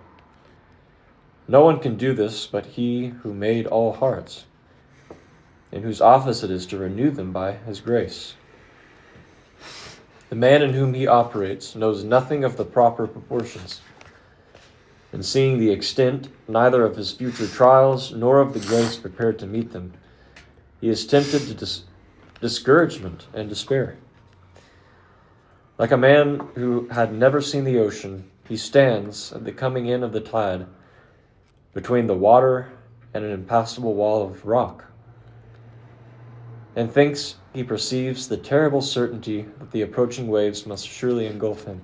No one can do this but He who made all hearts, and whose office it is to renew them by His grace. The man in whom He operates knows nothing of the proper proportions, and seeing the extent neither of his future trials nor of the grace prepared to meet them, he is tempted to discouragement and despair. Like a man who had never seen the ocean, he stands at the coming in of the tide between the water and an impassable wall of rock, and thinks he perceives the terrible certainty that the approaching waves must surely engulf him.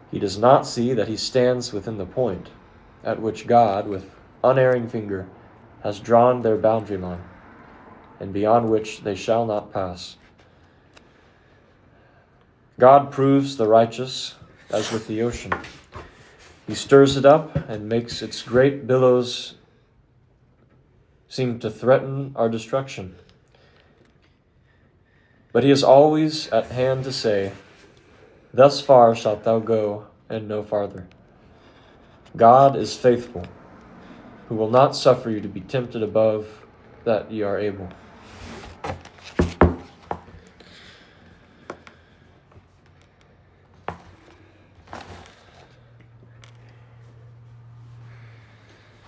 He does not see that he stands within the point at which God, with unerring finger, has drawn their boundary line, and beyond which they shall not pass. God proves the righteous as with the ocean. He stirs it up and makes its great billows seem to threaten our destruction. But He is always at hand to say, "Thus far shalt thou go, and no farther." God is faithful, who will not suffer you to be tempted above that ye are able.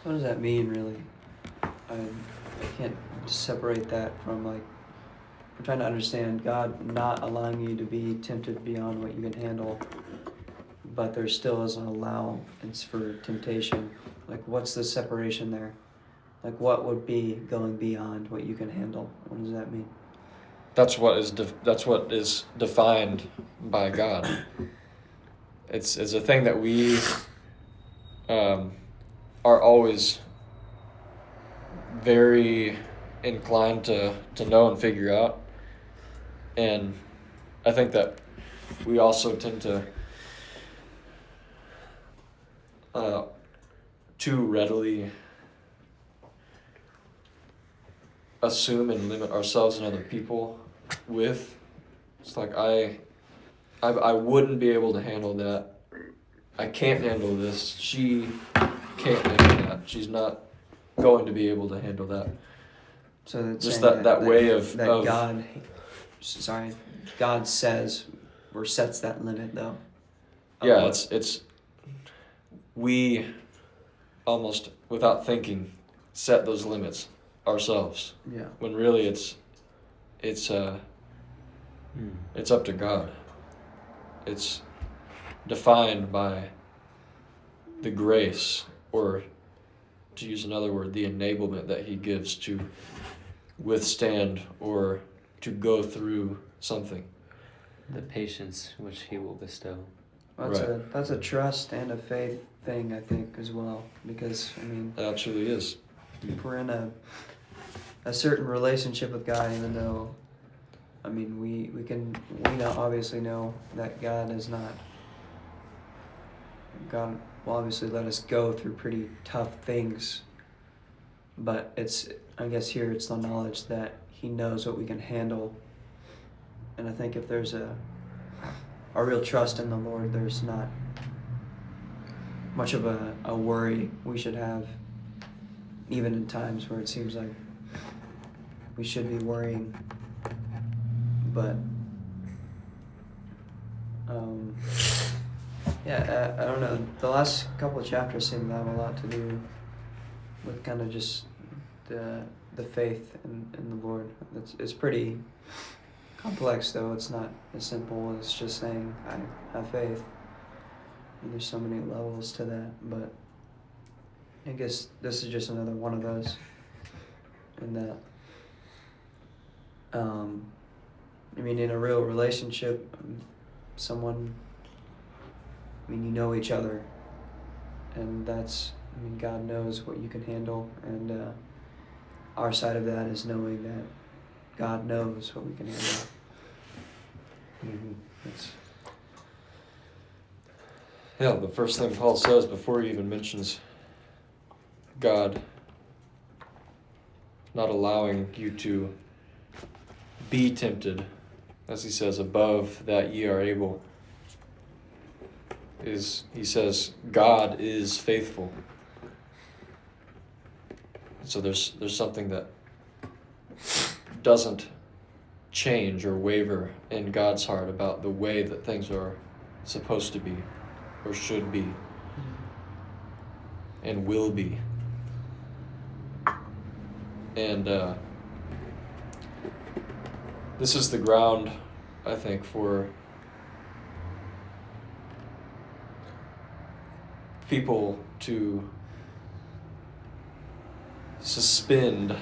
What does that mean, really? I can't separate that from, like, I'm trying to understand God not allowing you to be tempted beyond what you can handle, but there still is an allowance for temptation. Like, what's the separation there? Like, what would be going beyond what you can handle? What does that mean? That's what is defined by God. It's a thing that we are always very inclined to know and figure out. And I think that we also tend to too readily assume and limit ourselves and other people with. It's like I wouldn't be able to handle that. I can't handle this. She can't handle that. She's not going to be able to handle that. So that's Just saying that way of God says or sets that limit, though. Yeah, it's we almost without thinking set those limits ourselves. Yeah. When really it's up to God. It's defined by the grace, or to use another word, the enablement that He gives to withstand or to go through something. The patience which He will bestow. That's a trust and a faith thing, I think, as well. Because, I mean, It absolutely is. if we're in a certain relationship with God, even though I mean, we know, obviously know that God will obviously let us go through pretty tough things, but I guess here it's the knowledge that He knows what we can handle. And I think if there's a real trust in the Lord, there's not much of a worry we should have, even in times where it seems like we should be worrying. But I don't know. The last couple of chapters seem to have a lot to do with kind of just the faith in the Lord. It's pretty complex, though. It's not as simple as just saying I have faith. And there's so many levels to that, but I guess this is just another one of those. And that, I mean, in a real relationship, someone, I mean, you know each other, and God knows what you can handle, and our side of that is knowing that God knows what we can handle. Yeah, the first thing Paul says before he even mentions God not allowing you to be tempted, as he says, above that ye are able, is he says God is faithful. So there's something that doesn't change or waver in God's heart about the way that things are supposed to be or should be and will be. And this is the ground, I think, for people to suspend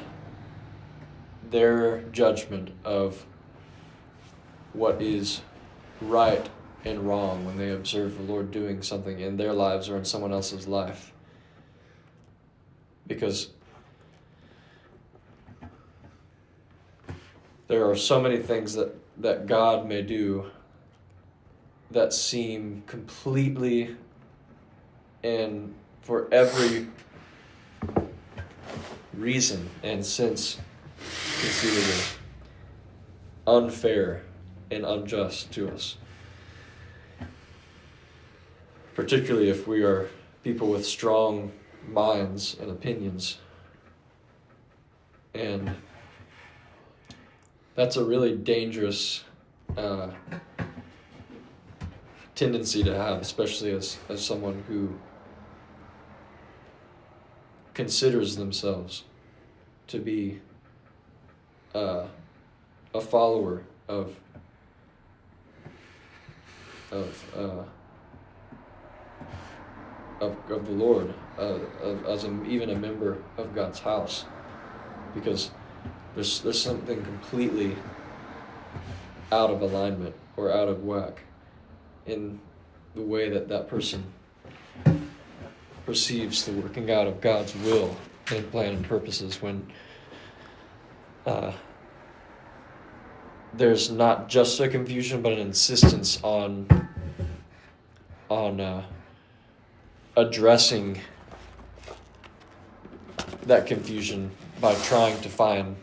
their judgment of what is right and wrong when they observe the Lord doing something in their lives or in someone else's life. Because there are so many things that God may do that seem completely and for every reason and sense conceivable unfair and unjust to us. Particularly if we are people with strong minds and opinions. And that's a really dangerous tendency to have, especially as someone who considers themselves to be a follower of the Lord, as even a member of God's house, because there's something completely out of alignment or out of whack in the way that person perceives the working out of God's will and plan and purposes, when there's not just a confusion but an insistence on addressing that confusion by trying to find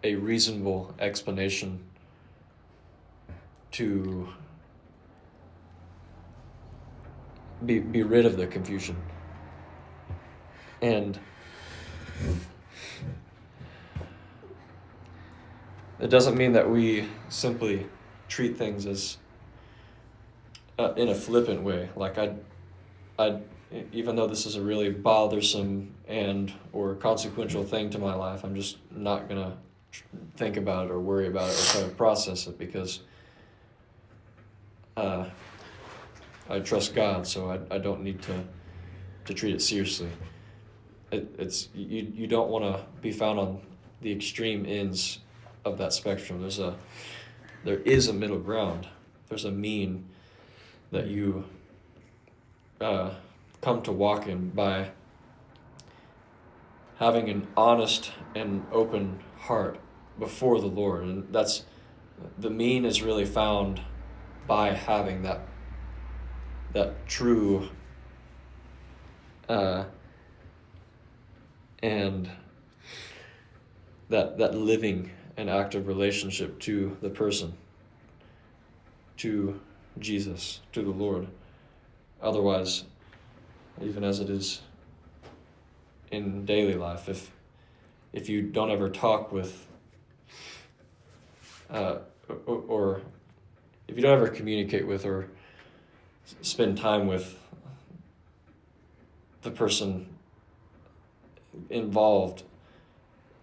a reasonable explanation to be rid of the confusion. And it doesn't mean that we simply treat things as in a flippant way. Like I even though this is a really bothersome or consequential thing to my life, I'm just not gonna think about it or worry about it or try to process it, because I trust God, so I don't need to treat it seriously. It's you don't want to be found on the extreme ends of that spectrum. There is a middle ground. There's a mean that you come to walk in by having an honest and open heart before the Lord, and that's the mean is really found by having that true and that living and active relationship to the person, to Jesus, to the Lord. Otherwise, even as it is in daily life, if you don't ever talk with or if you don't ever communicate with or spend time with the person involved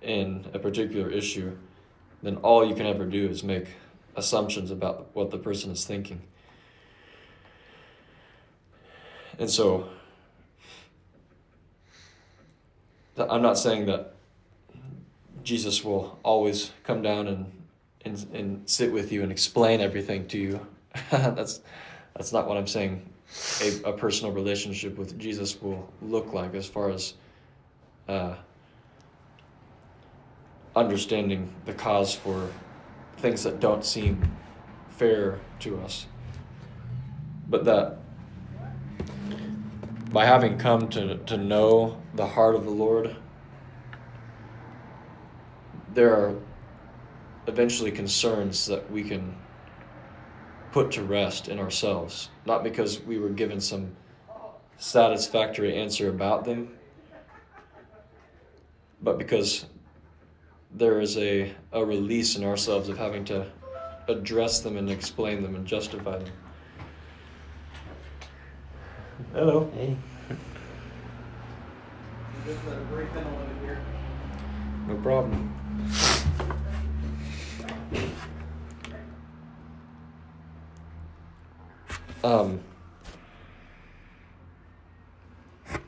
in a particular issue, then all you can ever do is make assumptions about what the person is thinking. And so, I'm not saying that Jesus will always come down and sit with you and explain everything to you. That's not what I'm saying a personal relationship with Jesus will look like, as far as understanding the cause for things that don't seem fair to us. But that by having come to know the heart of the Lord, there are eventually concerns that we can put to rest in ourselves, not because we were given some satisfactory answer about them, but because there is a release in ourselves of having to address them and explain them and justify them. Hello. Hey. No problem.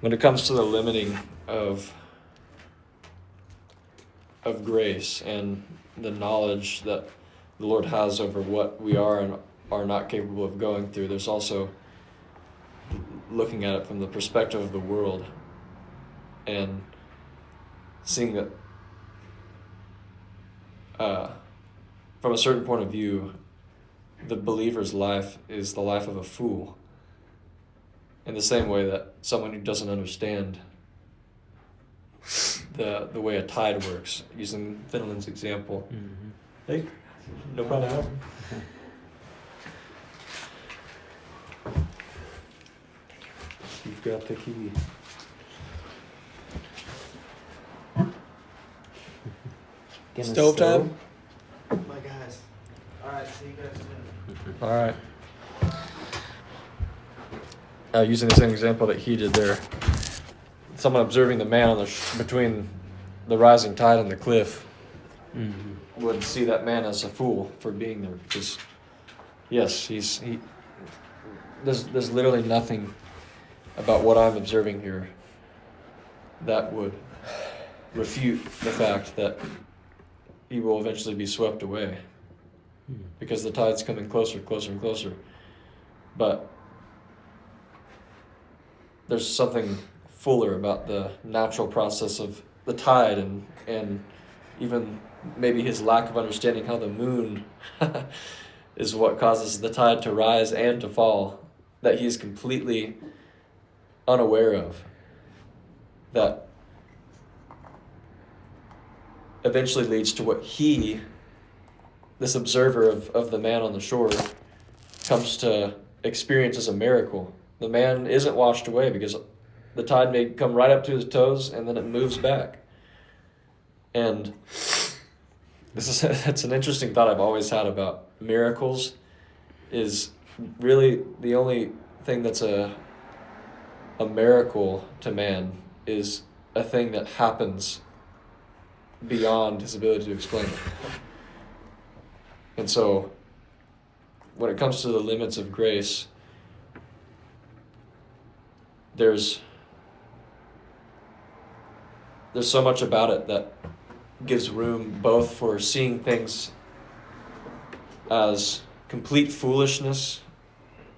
When it comes to the limiting of grace and the knowledge that the Lord has over what we are and are not capable of going through, there's also looking at it from the perspective of the world and seeing that from a certain point of view, the believer's life is the life of a fool. In the same way that someone who doesn't understand the way a tide works, using Finland's example. Mm-hmm. Hey, no problem. You've got the key. Stove time? My guys. All right, see you guys soon. All right. Using the same example that he did there, someone observing the man on between the rising tide and the cliff would see that man as a fool for being there, because yes, there's literally nothing about what I'm observing here that would refute the fact that he will eventually be swept away, because the tide's coming closer, closer, and closer. But there's something fuller about the natural process of the tide and even maybe his lack of understanding how the moon is what causes the tide to rise and to fall, that he's completely unaware of, that eventually leads to what this observer of the man on the shore, comes to experience as a miracle. The man isn't washed away because the tide may come right up to his toes and then it moves back. And that's an interesting thought I've always had about miracles, is really the only thing that's a miracle to man is a thing that happens beyond his ability to explain it. And so when it comes to the limits of grace, there's so much about it that gives room both for seeing things as complete foolishness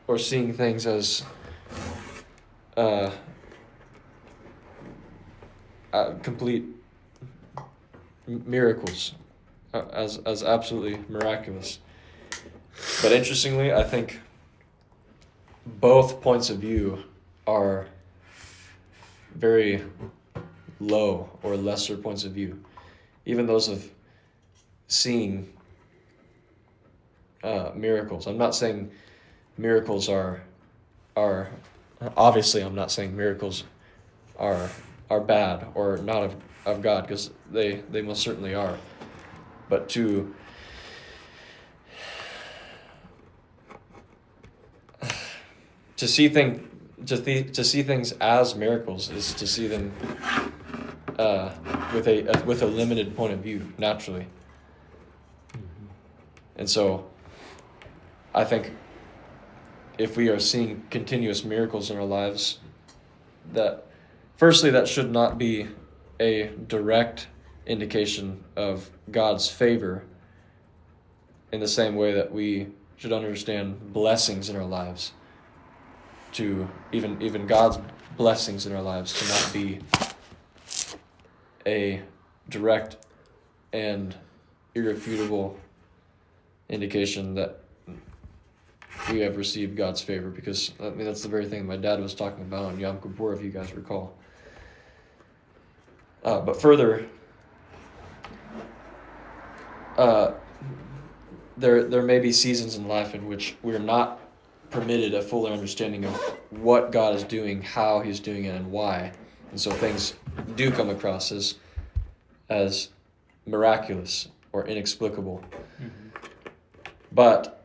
or seeing things as complete miracles. as absolutely miraculous. But interestingly, I think both points of view are very low or lesser points of view. Even those of seeing miracles. I'm not saying miracles are obviously I'm not saying miracles are bad or not of God, because they most certainly are. But to see things as miracles is to see them with a limited point of view, naturally. And so I think if we are seeing continuous miracles in our lives, that firstly, that should not be a direct indication of God's favor, in the same way that we should understand blessings in our lives, to even God's blessings in our lives to not be a direct and irrefutable indication that we have received God's favor, because I mean that's the very thing my dad was talking about on Yom Kippur, if you guys recall. But further, there may be seasons in life in which we're not permitted a fuller understanding of what God is doing, how He's doing it, and why. And so things do come across as miraculous or inexplicable. Mm-hmm. But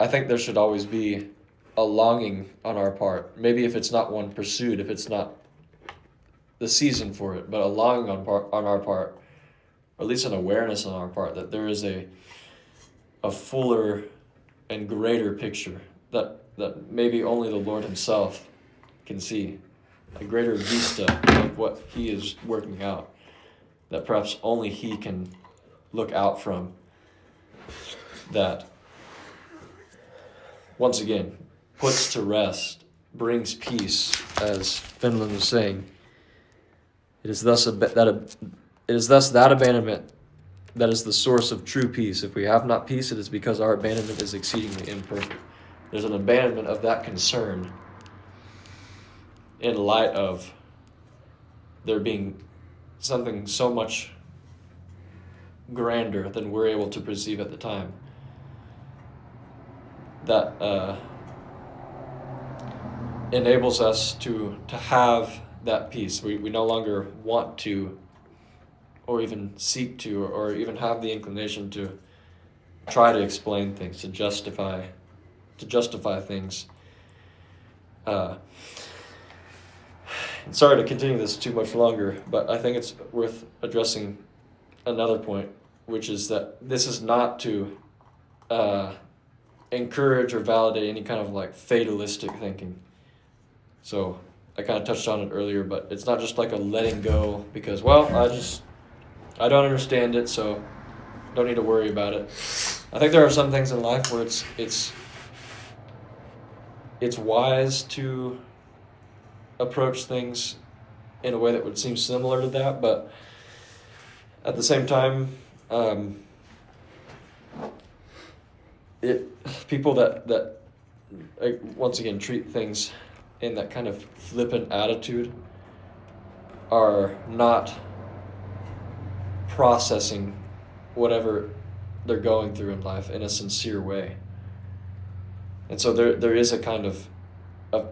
I think there should always be a longing on our part. Maybe if it's not one pursued, if it's not the season for it, but a longing on our part, or at least an awareness on our part that there is a fuller and greater picture that maybe only the Lord Himself can see, a greater vista of what He is working out, that perhaps only He can look out from, that once again puts to rest, brings peace, as Finland was saying. It is thus that abandonment that is the source of true peace. If we have not peace, it is because our abandonment is exceedingly imperfect. There's an abandonment of that concern in light of there being something so much grander than we're able to perceive at the time, that enables us to have that peace. We no longer want to, or even seek to, or even have the inclination to try to explain things, to justify things. Sorry to continue this too much longer, but I think it's worth addressing another point, which is that this is not to encourage or validate any kind of like fatalistic thinking. So I kind of touched on it earlier, but it's not just like a letting go because, well, I don't understand it, so don't need to worry about it. I think there are some things in life where it's wise to approach things in a way that would seem similar to that, but at the same time, people that once again treat things in that kind of flippant attitude are not processing whatever they're going through in life in a sincere way. And so there is a kind of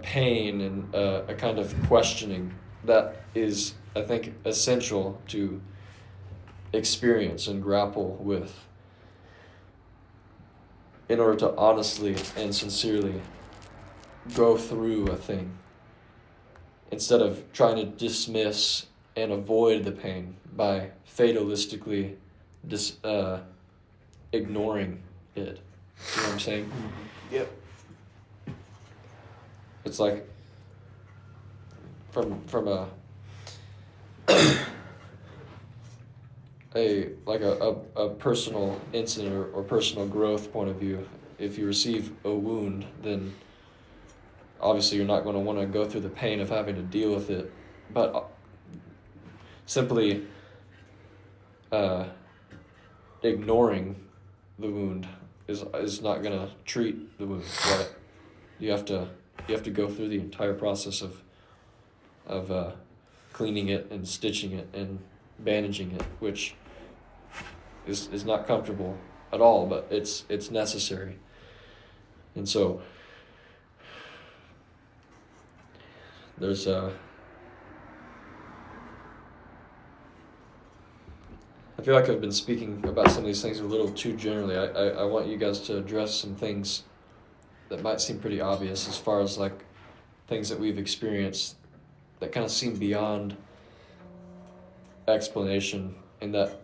pain and a kind of questioning that is, I think, essential to experience and grapple with in order to honestly and sincerely go through a thing, instead of trying to dismiss and avoid the pain by fatalistically ignoring it. You know what I'm saying? Yep. It's like from a personal incident or personal growth point of view. If you receive a wound, then obviously you're not going to want to go through the pain of having to deal with it, but simply ignoring the wound is not gonna treat the wound, right? You have to go through the entire process of cleaning it and stitching it and bandaging it, which is not comfortable at all, but it's necessary. And so there's I feel like I've been speaking about some of these things a little too generally. I want you guys to address some things that might seem pretty obvious as far as like things that we've experienced that kind of seem beyond explanation and that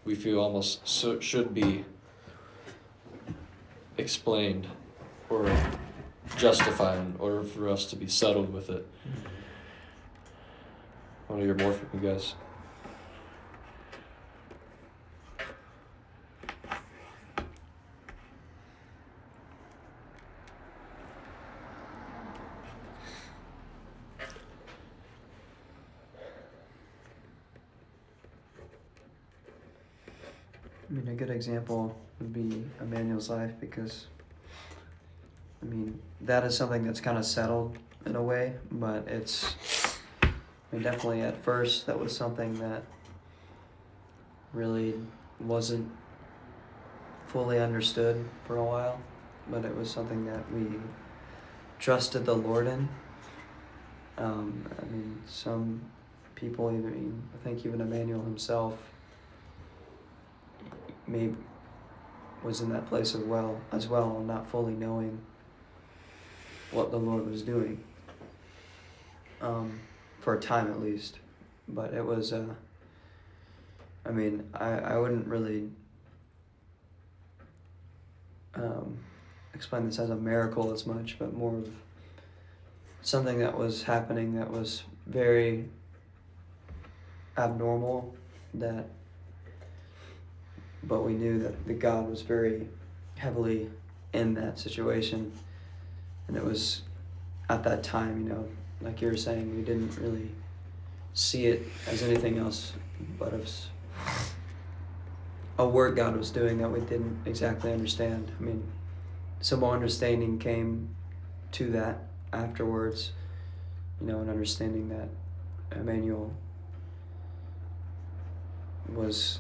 we feel almost should be explained or justified in order for us to be settled with it. I want to hear more from you guys. I mean, a good example would be Emmanuel's life, because, I mean, that is something that's kind of settled in a way, but I mean, definitely at first that was something that really wasn't fully understood for a while, but it was something that we trusted the Lord in. I mean, some people, I think even Emmanuel himself, maybe was in that place as well, not fully knowing what the Lord was doing, for a time at least. But it was, I mean, I wouldn't really explain this as a miracle as much, but more of something that was happening that was very abnormal, but we knew that the God was very heavily in that situation. And it was at that time, like you were saying, we didn't really see it as anything else but as a work God was doing that we didn't exactly understand. I mean, some more understanding came to that afterwards, and understanding that Emmanuel was,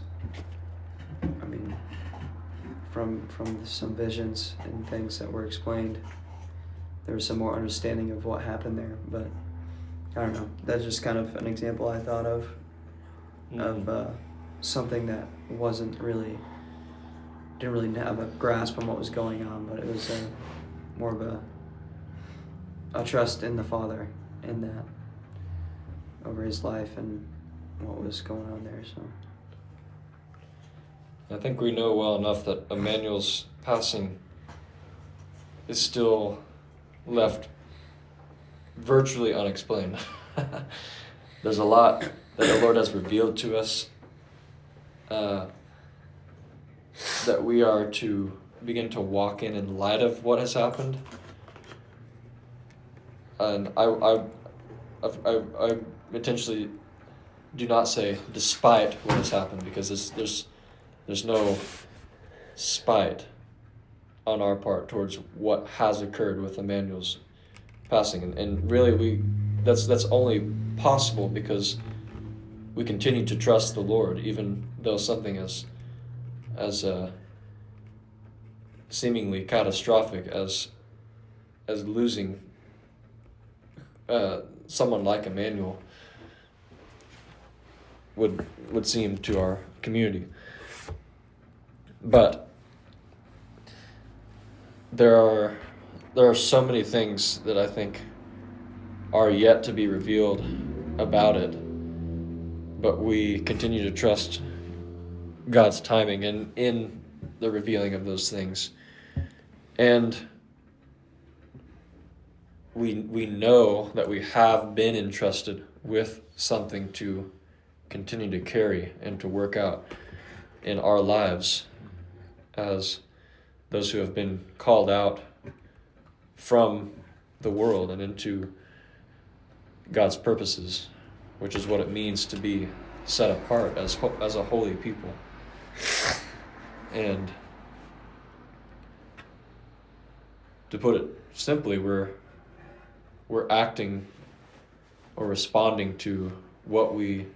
I mean, from some visions and things that were explained, there was some more understanding of what happened there. But I don't know, that's just kind of an example I thought of something that didn't really have a grasp on what was going on, but it was more of a trust in the Father in that, over his life and what was going on there. So I think we know well enough that Emmanuel's passing is still left virtually unexplained. There's a lot that the Lord has revealed to us that we are to begin to walk in light of what has happened. And I intentionally do not say despite what has happened, because there's no spite on our part towards what has occurred with Emmanuel's passing, and really that's only possible because we continue to trust the Lord, even though something as seemingly catastrophic as losing someone like Emmanuel would seem to our community. But there are so many things that I think are yet to be revealed about it, but we continue to trust God's timing and in the revealing of those things. And we know that we have been entrusted with something to continue to carry and to work out in our lives as those who have been called out from the world and into God's purposes, which is what it means to be set apart as a holy people. And to put it simply, we're acting or responding to what we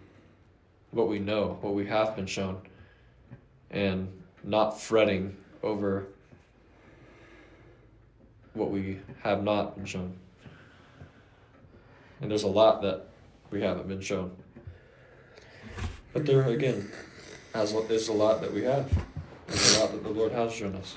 know, what we have been shown, and not fretting over what we have not been shown. And there's a lot that we haven't been shown. But there again, there's a lot that we have. There's a lot that the Lord has shown us.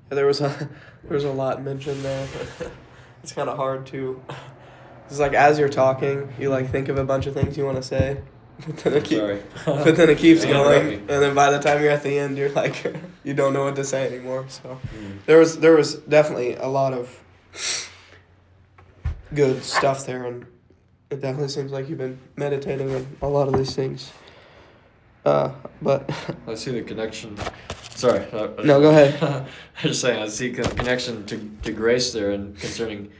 There was a lot mentioned there. It's kind of hard to. It's like as you're talking, you like think of a bunch of things you want to say, but then it Sorry. but then it keeps Don't interrupt going, me. and then by the time you're at the end, you're like you don't know what to say anymore. So there was definitely a lot of good stuff there, and it definitely seems like you've been meditating on a lot of these things. But I see the connection. Sorry. No, go ahead. I'm just saying, I see the connection to grace there, and concerning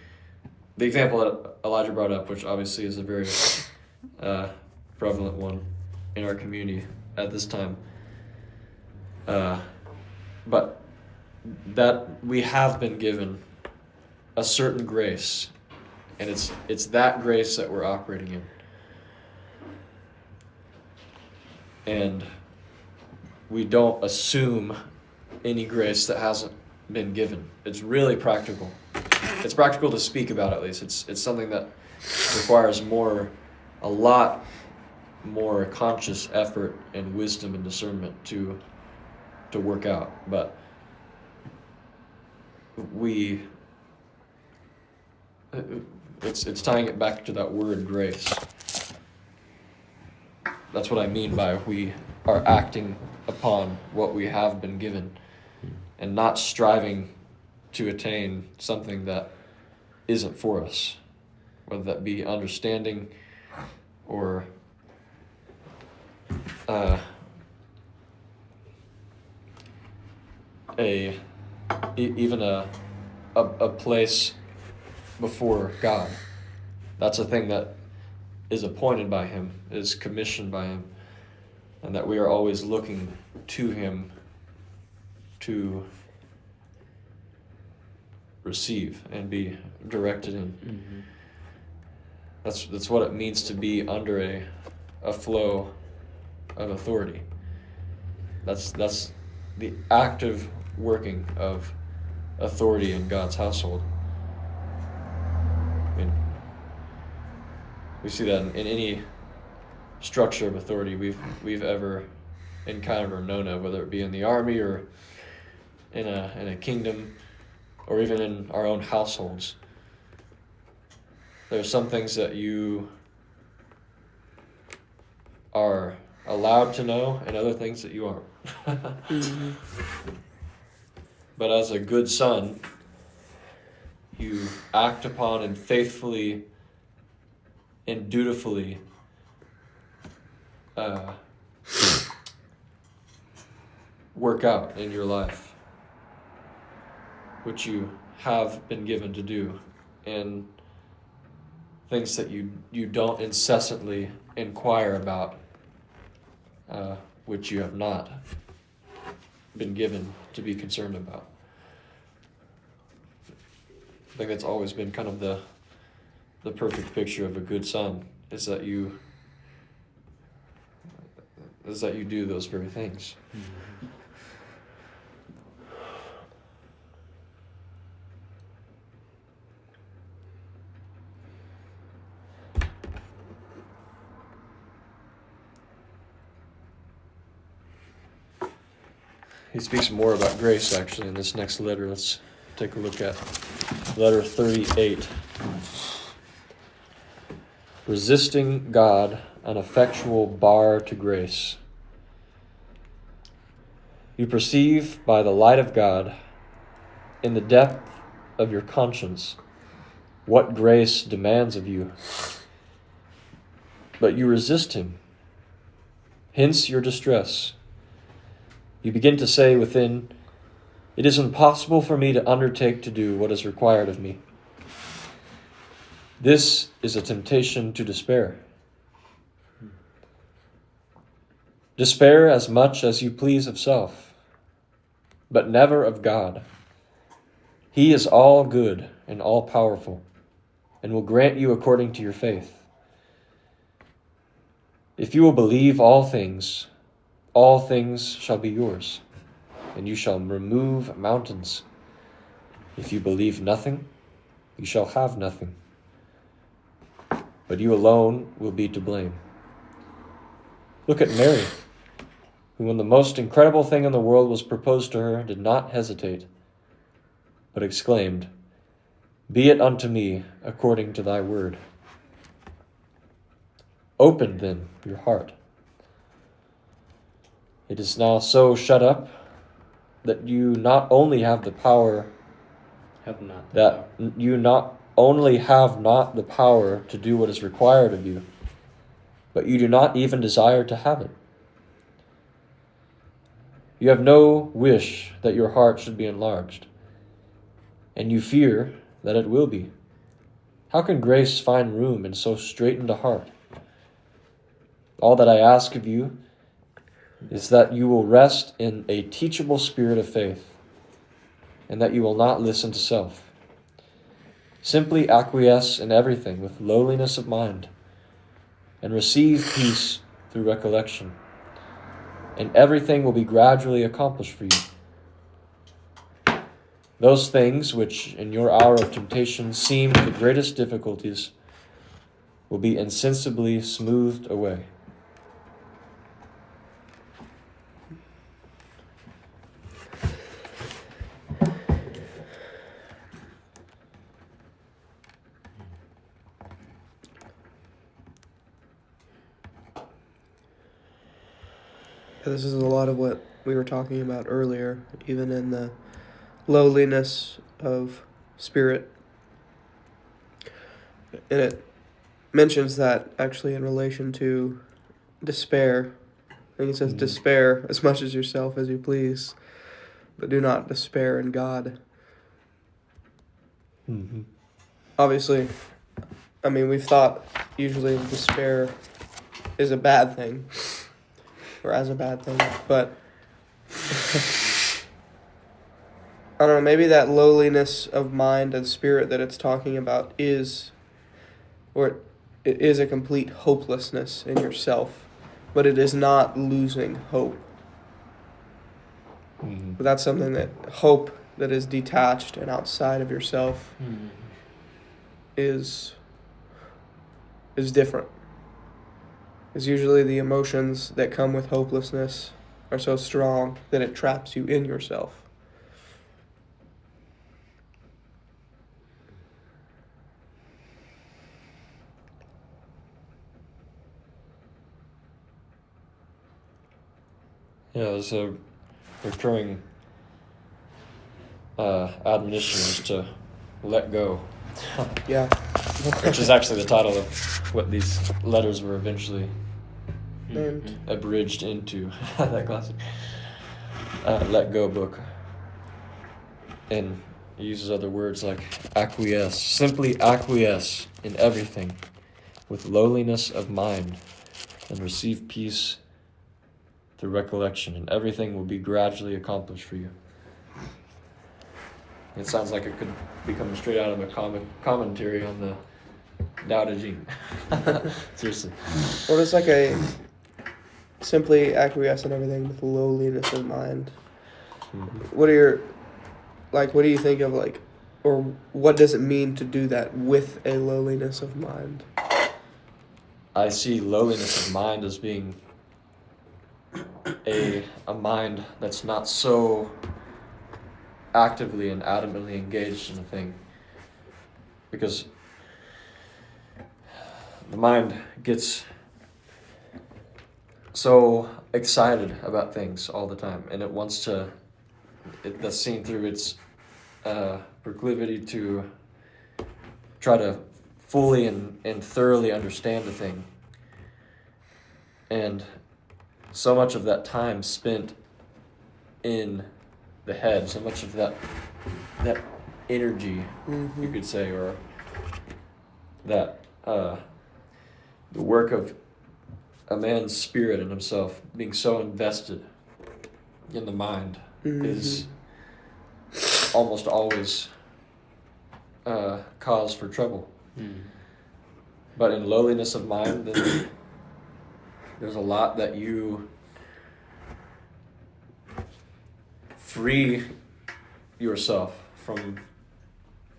the example that Elijah brought up, which obviously is a very prevalent one in our community at this time. But that we have been given a certain grace, and it's that grace that we're operating in. And we don't assume any grace that hasn't been given. It's really practical. It's practical to speak about, at least. It's something that requires a lot more conscious effort and wisdom and discernment to work out. But it's tying it back to that word grace. That's what I mean by we are acting upon what we have been given and not striving to attain something that isn't for us, whether that be understanding or even a place before God. That's a thing that is appointed by Him, is commissioned by Him, and that we are always looking to Him to receive and be directed in. Mm-hmm. That's what it means to be under a flow of authority. That's the active working of authority in God's household. I mean, we see that in any structure of authority we've ever encountered or known of, whether it be in the army or in a kingdom or even in our own households. There are some things that you are allowed to know and other things that you aren't. Mm-hmm. But as a good son, you act upon and faithfully and dutifully work out in your life, which you have been given to do, and things that you don't incessantly inquire about, which you have not been given to be concerned about. I think that's always been kind of the perfect picture of a good son, is that you do those very things. Mm-hmm. He speaks more about grace, actually, in this next letter. Let's take a look at letter 38. Resisting God, an effectual bar to grace. You perceive by the light of God, in the depth of your conscience, what grace demands of you. But you resist Him. Hence your distress. You begin to say within, "It is impossible for me to undertake to do what is required of me." This is a temptation to despair. Despair as much as you please of self, but never of God. He is all good and all powerful, and will grant you according to your faith. If you will believe all things shall be yours, and you shall remove mountains. If you believe nothing, you shall have nothing. But you alone will be to blame. Look at Mary, who, when the most incredible thing in the world was proposed to her, did not hesitate, but exclaimed, "Be it unto me according to thy word." Open, then, your heart. It is now so shut up that you not only have the power you not only have not the power to do what is required of you, but you do not even desire to have it. You have no wish that your heart should be enlarged, and you fear that it will be. How can grace find room in so straitened a heart? All that I ask of you is that you will rest in a teachable spirit of faith, and that you will not listen to self. Simply acquiesce in everything with lowliness of mind, and receive peace through recollection, and everything will be gradually accomplished for you. Those things which in your hour of temptation seem the greatest difficulties will be insensibly smoothed away. This is a lot of what we were talking about earlier, even in the lowliness of spirit. And it mentions that actually in relation to despair. I think it says, despair as much as yourself as you please, but do not despair in God. Mm-hmm. Obviously, I mean, we've thought usually despair is a bad thing, or as a bad thing, but I don't know, maybe that lowliness of mind and spirit that it's talking about is, or it is a complete hopelessness in yourself, but it is not losing hope. Mm-hmm. But that's something that hope that is detached and outside of yourself is different. Because usually the emotions that come with hopelessness are so strong that it traps you in yourself. Yeah, there's a recurring admonition is to let go. Yeah. Which is actually the title of what these letters were eventually And abridged into. That classic let go book. And he uses other words like acquiesce. Simply acquiesce in everything with lowliness of mind, and receive peace through recollection, and everything will be gradually accomplished for you. It sounds like it could be coming straight out of a commentary on the Tao Te Ching. Seriously. Or it's like a simply acquiesce in everything with lowliness of mind. Mm-hmm. What do you think of, like, or what does it mean to do that with a lowliness of mind? I see lowliness of mind as being a mind that's not so actively and adamantly engaged in a thing, because the mind gets so excited about things all the time, and it wants to, that's seen through its proclivity to try to fully and thoroughly understand the thing. And so much of that time spent in the head, so much of that energy, you could say, or that the work of a man's spirit and himself being so invested in the mind is almost always cause for trouble. But in lowliness of mind, then there's a lot that you free yourself from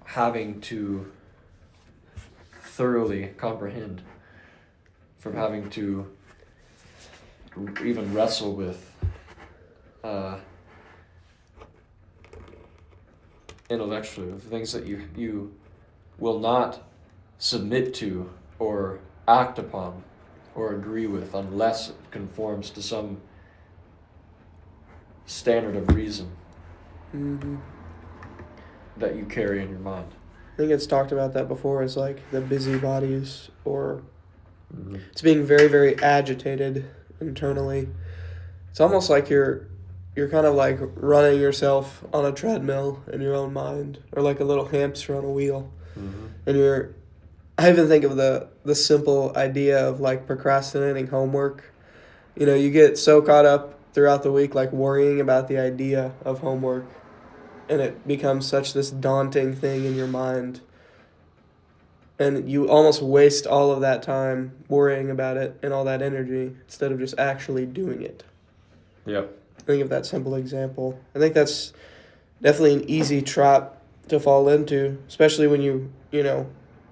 having to thoroughly comprehend, from having to even wrestle with intellectually, with things that you will not submit to or act upon or agree with unless it conforms to some standard of reason that you carry in your mind. I think it's talked about that before as like the busybodies, or it's being very, very agitated internally. It's almost like you're kind of like running yourself on a treadmill in your own mind, or like a little hamster on a wheel. And I even think of the simple idea of like procrastinating homework. You know, you get so caught up throughout the week like worrying about the idea of homework, and it becomes such this daunting thing in your mind. And you almost waste all of that time worrying about it and all that energy instead of just actually doing it. Yep. Think of that simple example. I think that's definitely an easy trap to fall into, especially when you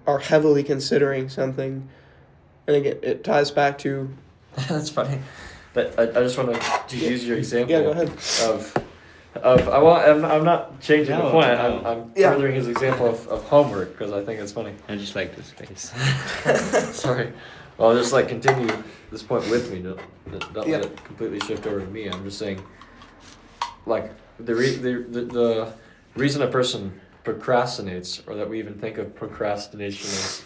are heavily considering something. And again, it ties back to... That's funny. But I just want to use your example. Yeah, go ahead. I'm not changing the No, point. no. I'm furthering his example of homework because I think it's funny. I just like this face. Sorry. Well, I'll just like continue this point with me. Don't Yeah. let it completely shift over to me. I'm just saying, like the reason a person procrastinates, or that we even think of procrastination as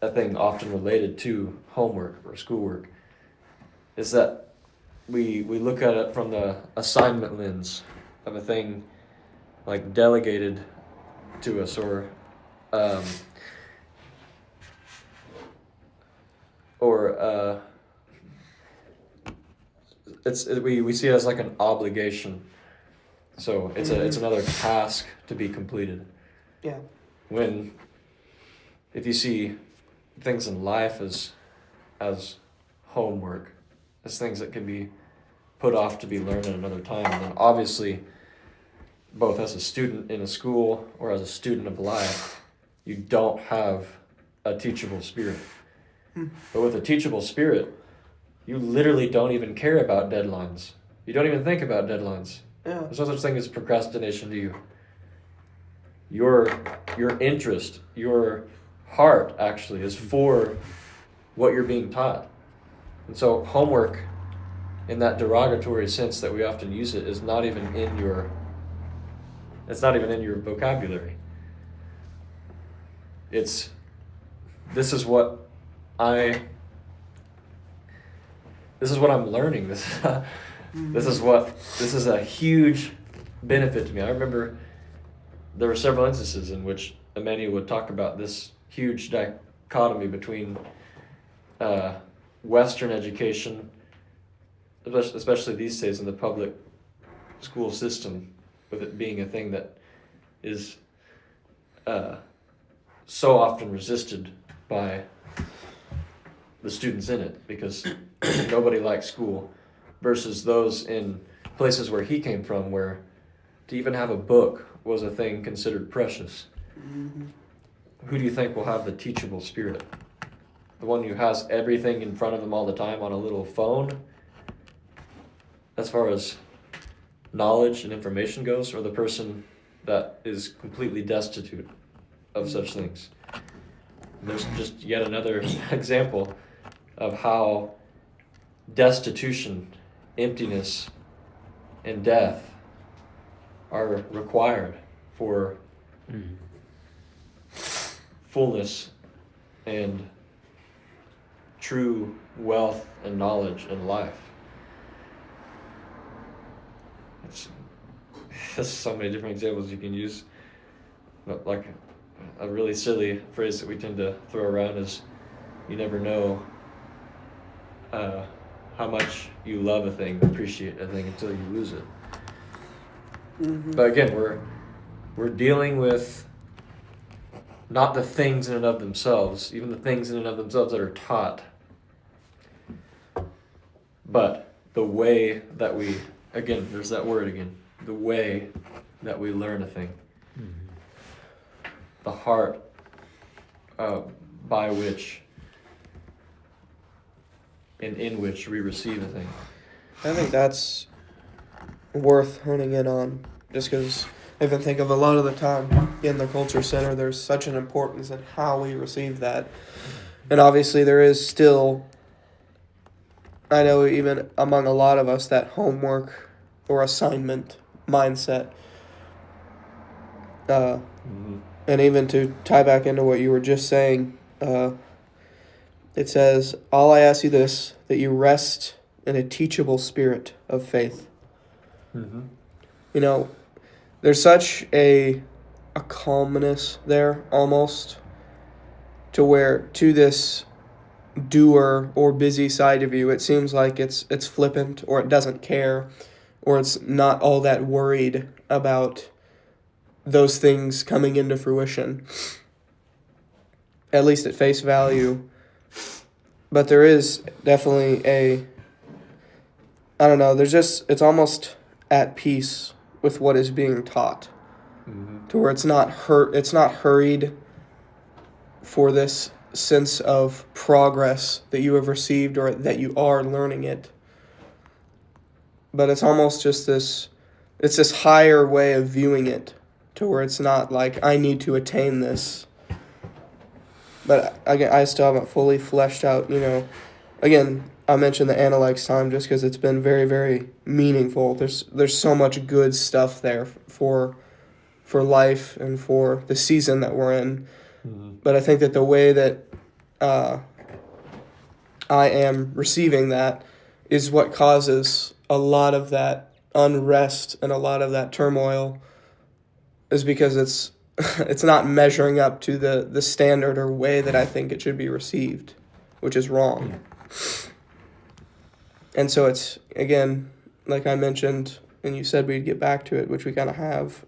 a thing often related to homework or schoolwork, is that we look at it from the assignment lens of a thing like delegated to us, or we see it as like an obligation. So it's another task to be completed. Yeah. When if you see things in life as homework, as things that can be put off to be learned at another time, then obviously both as a student in a school or as a student of life, you don't have a teachable spirit. But with a teachable spirit, you literally don't even care about deadlines. You don't even think about deadlines. Yeah. There's no such thing as procrastination to you. Your interest, your heart actually is for what you're being taught. And so homework, in that derogatory sense that we often use it, is not even in your vocabulary. This is what I'm learning. This is a huge benefit to me. I remember there were several instances in which Emmanuel would talk about this huge dichotomy between Western education, especially these days in the public school system, with it being a thing that is so often resisted by the students in it because nobody likes school, versus those in places where he came from, where to even have a book was a thing considered precious. Who do you think will have the teachable spirit? The one who has everything in front of them all the time on a little phone, as far as knowledge and information goes, or the person that is completely destitute of such things? There's just yet another example of how destitution, emptiness, and death are required for fullness and true wealth and knowledge in life. There's so many different examples you can use, but like a really silly phrase that we tend to throw around is, you never know how much you love a thing, appreciate a thing until you lose it. Mm-hmm. But again, we're dealing with not the things in and of themselves, even the things in and of themselves that are taught, but the way that we, again, there's that word again, the way that we learn a thing. The heart by which and in which we receive a thing. I think that's worth honing in on, just because I even think of a lot of the time in the culture center, there's such an importance in how we receive that. And obviously there is still, I know even among a lot of us, that homework or assignment mindset. And even to tie back into what you were just saying, it says, all I ask you this, that you rest in a teachable spirit of faith. Mm-hmm. You know, there's such a calmness there almost, to where to this doer or busy side of you, it seems like it's flippant, or it doesn't care, or it's not all that worried about those things coming into fruition, at least at face value. But there is definitely it's almost at peace with what is being taught, to where it's not hurried for this sense of progress that you have received or that you are learning it. But it's almost just this higher way of viewing it, to where it's not like, I need to attain this. But again, I still haven't fully fleshed out, again, I mentioned the Analytes time just because it's been very, very meaningful. There's so much good stuff there for life and for the season that we're in. Mm-hmm. But I think that the way that I am receiving that is what causes a lot of that unrest and a lot of that turmoil, is because it's not measuring up to the standard or way that I think it should be received, which is wrong. And so it's, again, like I mentioned, and you said we'd get back to it, which we kind of have,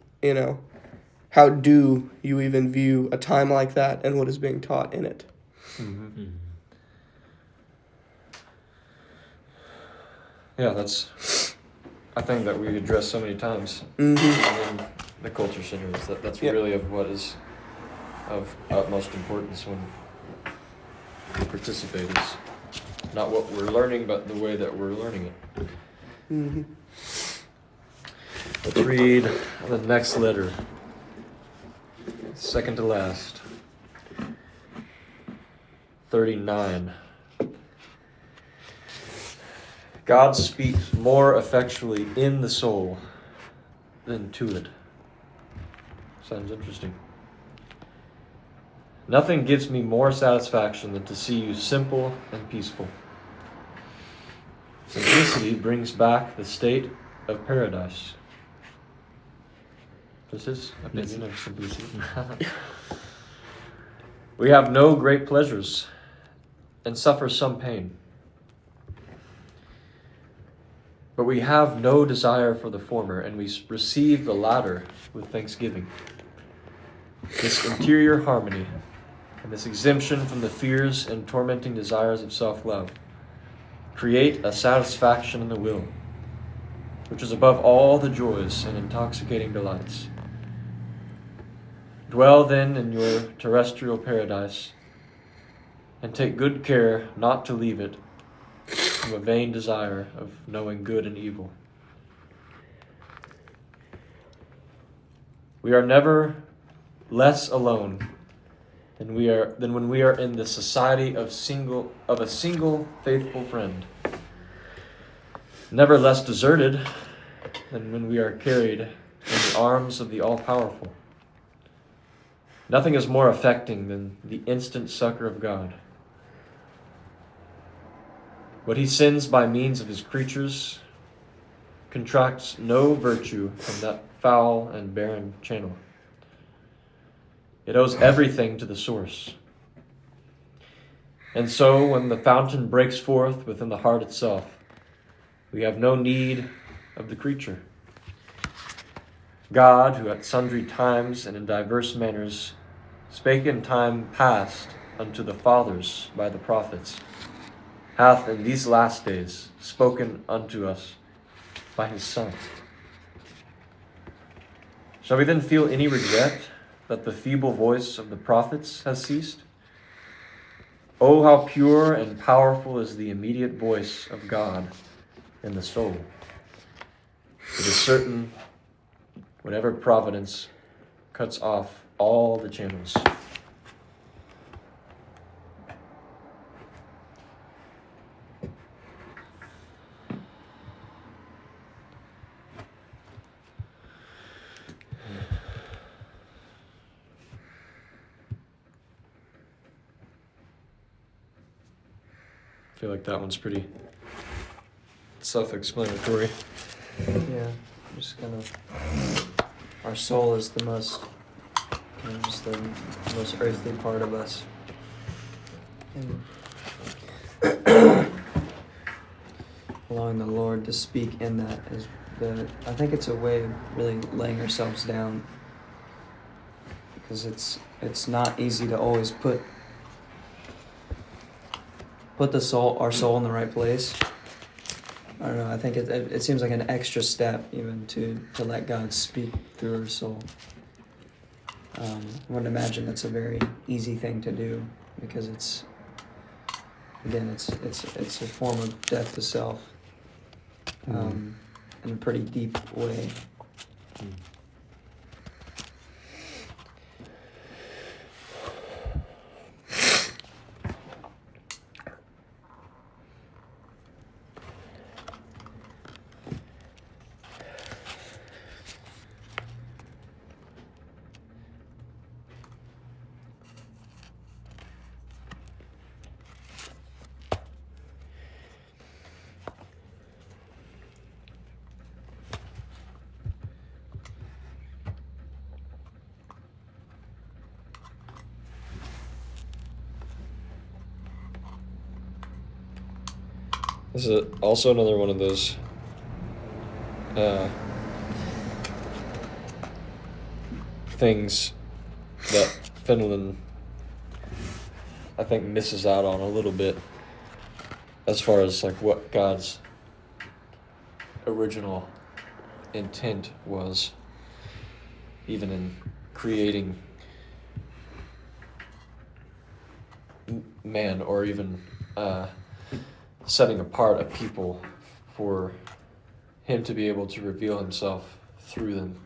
how do you even view a time like that and what is being taught in it? Mm-hmm. Yeah, that's a thing that we address so many times in the culture center. That's really of what is of utmost importance when we participate, is not what we're learning, but the way that we're learning it. Mm-hmm. Let's read the next letter. Second to last. 39. God speaks more effectually in the soul than to it. Sounds interesting. Nothing gives me more satisfaction than to see you simple and peaceful. Simplicity brings back the state of paradise. This is opinion of simplicity. We have no great pleasures and suffer some pain. But we have no desire for the former, and we receive the latter with thanksgiving. This interior harmony and this exemption from the fears and tormenting desires of self-love create a satisfaction in the will, which is above all the joys and intoxicating delights. Dwell then in your terrestrial paradise, and take good care not to leave it from a vain desire of knowing good and evil. We are never less alone than when we are in the society of a single faithful friend. Never less deserted than when we are carried in the arms of the all-powerful. Nothing is more affecting than the instant succor of God. What he sends by means of his creatures contracts no virtue from that foul and barren channel. It owes everything to the source. And so, when the fountain breaks forth within the heart itself, we have no need of the creature. God, who at sundry times and in diverse manners spake in time past unto the fathers by the prophets, hath in these last days spoken unto us by his Son. Shall we then feel any regret that the feeble voice of the prophets has ceased? Oh, how pure and powerful is the immediate voice of God in the soul. It is certain, whatever providence cuts off all the channels. I feel like that one's pretty self-explanatory. Yeah, just kind of, our soul is the most, just the most earthly part of us. And allowing the Lord to speak in that is I think it's a way of really laying ourselves down, because it's not easy to always put our soul in the right place. I don't know, I think it seems like an extra step even to let God speak through our soul. I wouldn't imagine that's a very easy thing to do, because it's a form of death to self, in a pretty deep way. This is also another one of those things that Finland, I think, misses out on a little bit, as far as like what God's original intent was, even in creating man, or even setting apart a people for him to be able to reveal himself through them.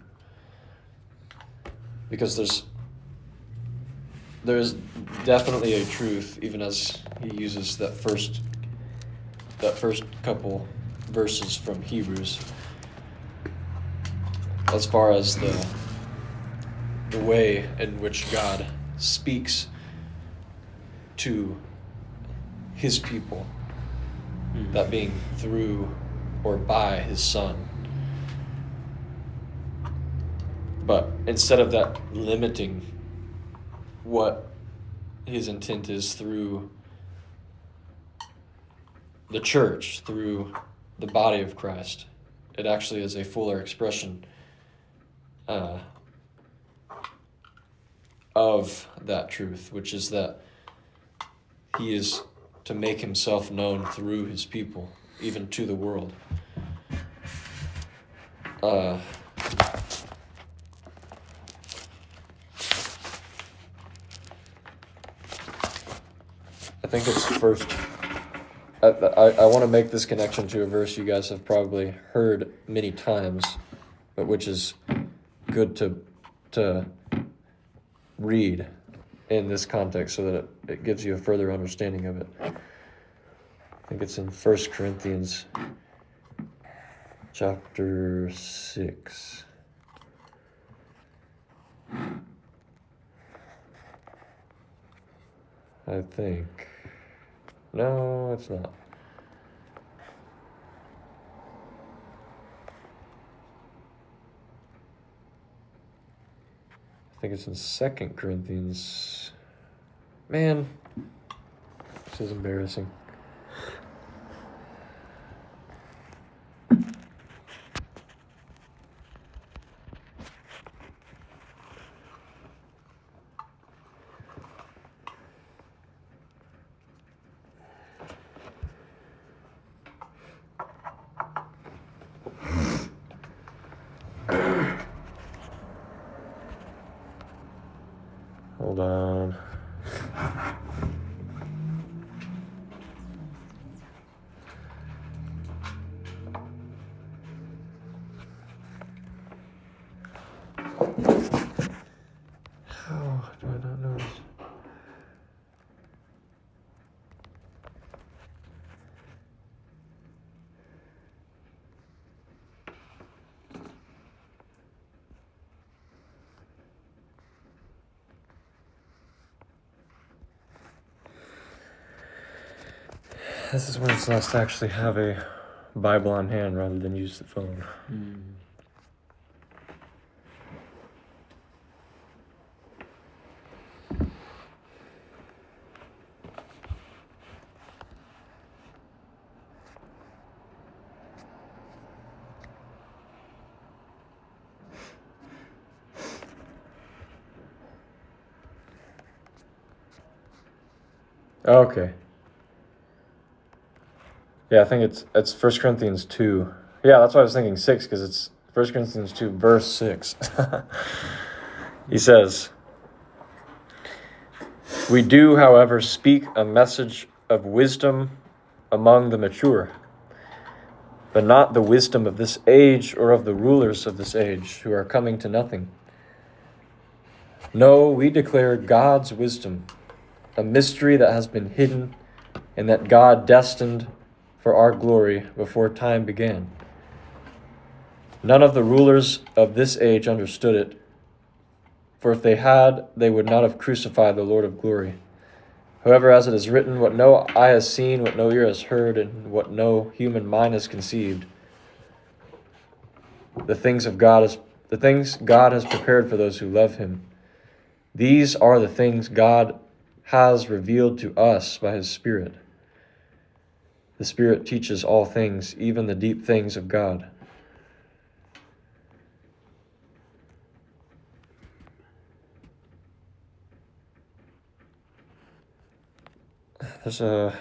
Because there's definitely a truth, even as he uses that first couple verses from Hebrews, as far as the way in which God speaks to his people, that being through or by his Son. But instead of that limiting what his intent is through the church, through the body of Christ, it actually is a fuller expression of that truth, which is that he is to make himself known through his people, even to the world. I think it's first. I want to make this connection to a verse you guys have probably heard many times, but which is good to read in this context, so that it gives you a further understanding of it. I think it's in 1 Corinthians chapter 6. I think. No, it's not. I think it's in 2 Corinthians. Man, this is embarrassing. Hold on. How do I not know this? This is when it's nice to actually have a Bible on hand rather than use the phone. Okay. Yeah, I think it's 1 Corinthians 2. Yeah, that's why I was thinking 6, because it's 1 Corinthians 2, verse 6. He says, "We do, however, speak a message of wisdom among the mature, but not the wisdom of this age or of the rulers of this age, who are coming to nothing. No, we declare God's wisdom, a mystery that has been hidden and that God destined for our glory before time began. None of the rulers of this age understood it, for if they had, they would not have crucified the Lord of glory. However, as it is written, what no eye has seen, what no ear has heard, and what no human mind has conceived, the things God has prepared for those who love him. These are the things God has revealed to us by his Spirit. The Spirit teaches all things, even the deep things of God." There's a...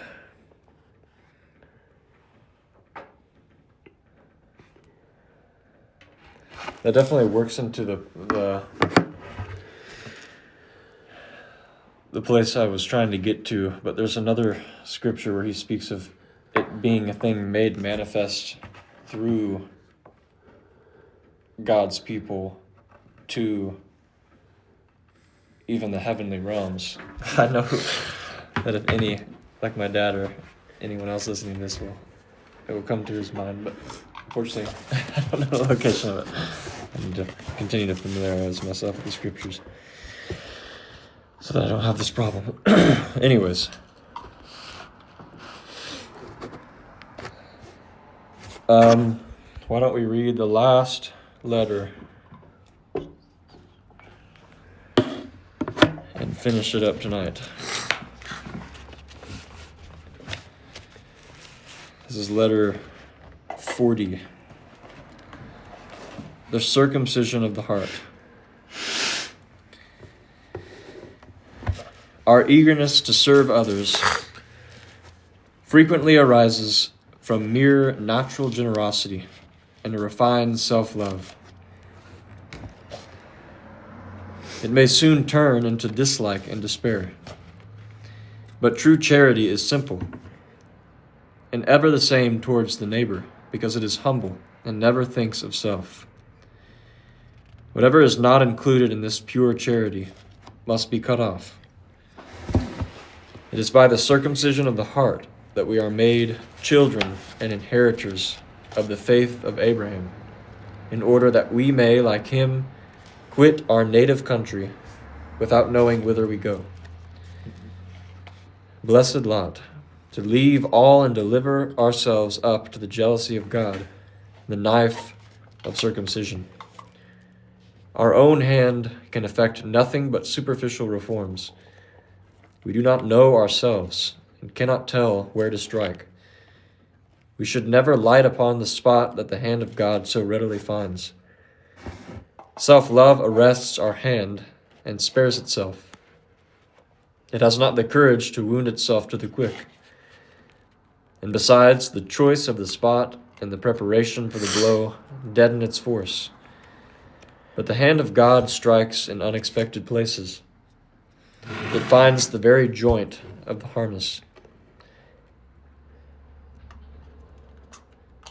That definitely works into the place I was trying to get to, but there's another scripture where he speaks of it being a thing made manifest through God's people to even the heavenly realms. I know that if any, like my dad or anyone else listening to this, it will come to his mind, but unfortunately, I don't know the location of it. I need to continue to familiarize myself with the scriptures so that I don't have this problem. Anyways. Why don't we read the last letter and finish it up tonight? This is letter 40. The circumcision of the heart. Our eagerness to serve others frequently arises from mere natural generosity and a refined self-love. It may soon turn into dislike and despair. But true charity is simple and ever the same towards the neighbor, because it is humble and never thinks of self. Whatever is not included in this pure charity must be cut off. It is by the circumcision of the heart that we are made children and inheritors of the faith of Abraham, in order that we may, like him, quit our native country without knowing whither we go. Blessed lot, to leave all and deliver ourselves up to the jealousy of God, the knife of circumcision. Our own hand can effect nothing but superficial reforms. We do not know ourselves and cannot tell where to strike. We should never light upon the spot that the hand of God so readily finds. Self-love arrests our hand and spares itself. It has not the courage to wound itself to the quick. And besides, the choice of the spot and the preparation for the blow deaden its force. But the hand of God strikes in unexpected places. It finds the very joint of the harness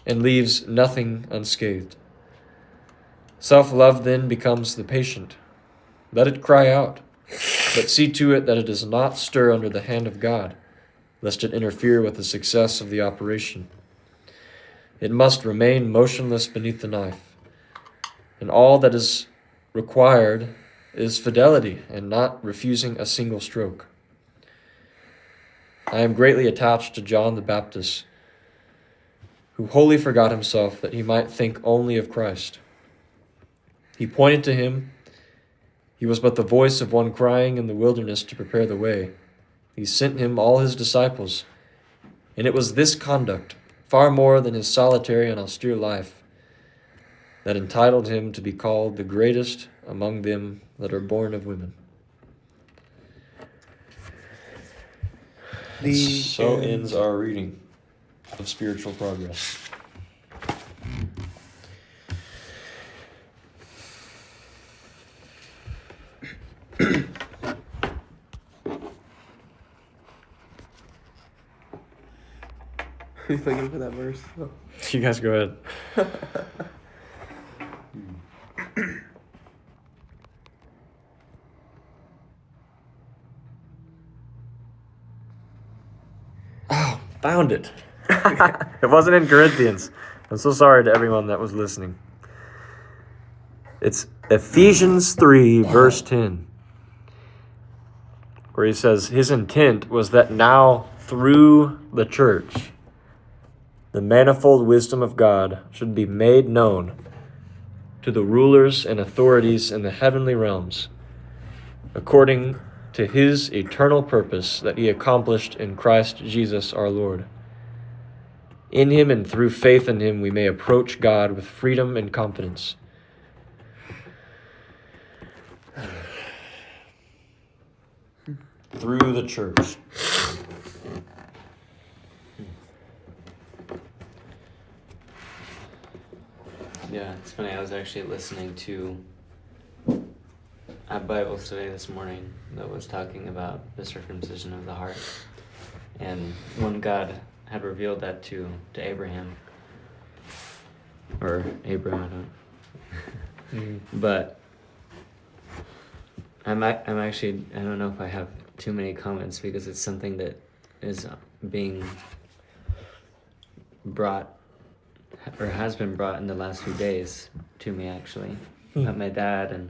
and leaves nothing unscathed. Self-love then becomes the patient. Let it cry out, but see to it that it does not stir under the hand of God, lest it interfere with the success of the operation. It must remain motionless beneath the knife, and all that is required is fidelity and not refusing a single stroke. I am greatly attached to John the Baptist, who wholly forgot himself that he might think only of Christ. He pointed to him. He was but the voice of one crying in the wilderness to prepare the way. He sent him all his disciples, and it was this conduct, far more than his solitary and austere life, that entitled him to be called the greatest among them that are born of women. So ends our reading of Spiritual Progress. Are you thinking for that verse? Oh. You guys go ahead. Oh, found it. It wasn't in Corinthians. I'm so sorry to everyone that was listening. It's Ephesians 3, verse 10, where he says his intent was that now through the church, the manifold wisdom of God should be made known to the rulers and authorities in the heavenly realms, according to his eternal purpose that he accomplished in Christ Jesus our Lord. In him and through faith in him we may approach God with freedom and confidence. Through the church. Yeah, it's funny. I was actually listening to a Bible study this morning that was talking about the circumcision of the heart. And when God had revealed that to Abraham, or Abram, I don't But I'm actually, I don't know if I have too many comments because it's something that is being brought or has been brought in the last few days to me, actually, by my dad, and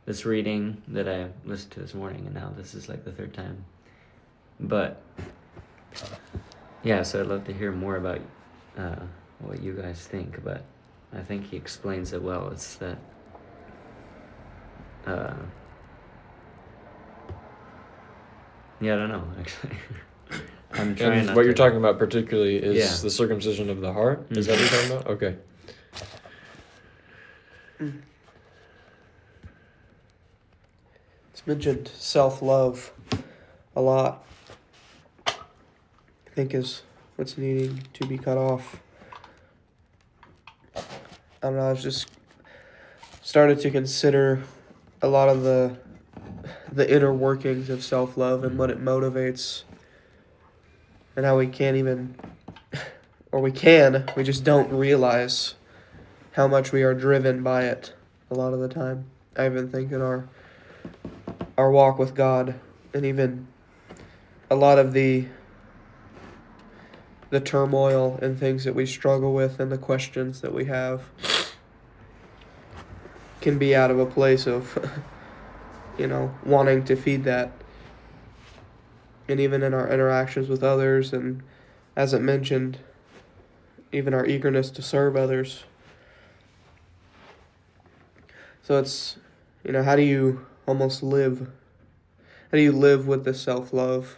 this reading that I listened to this morning, and now this is like the third time. But yeah, so I'd love to hear more about what you guys think, but I think he explains it well. It's that yeah, I don't know, actually. I'm trying And not what to... you're talking about particularly is Yeah. the circumcision of the heart? Is that what you're talking about? Okay. It's mentioned self-love a lot. I think is what's needing to be cut off. I don't know, I was just started to consider a lot of the inner workings of self-love and what it motivates, and how we can't even, or we just don't realize how much we are driven by it a lot of the time. I even think in our walk with God, and even a lot of the turmoil and things that we struggle with and the questions that we have can be out of a place of wanting to feed that. And even in our interactions with others, and as it mentioned, even our eagerness to serve others. So it's how do you almost live? How do you live with the self-love?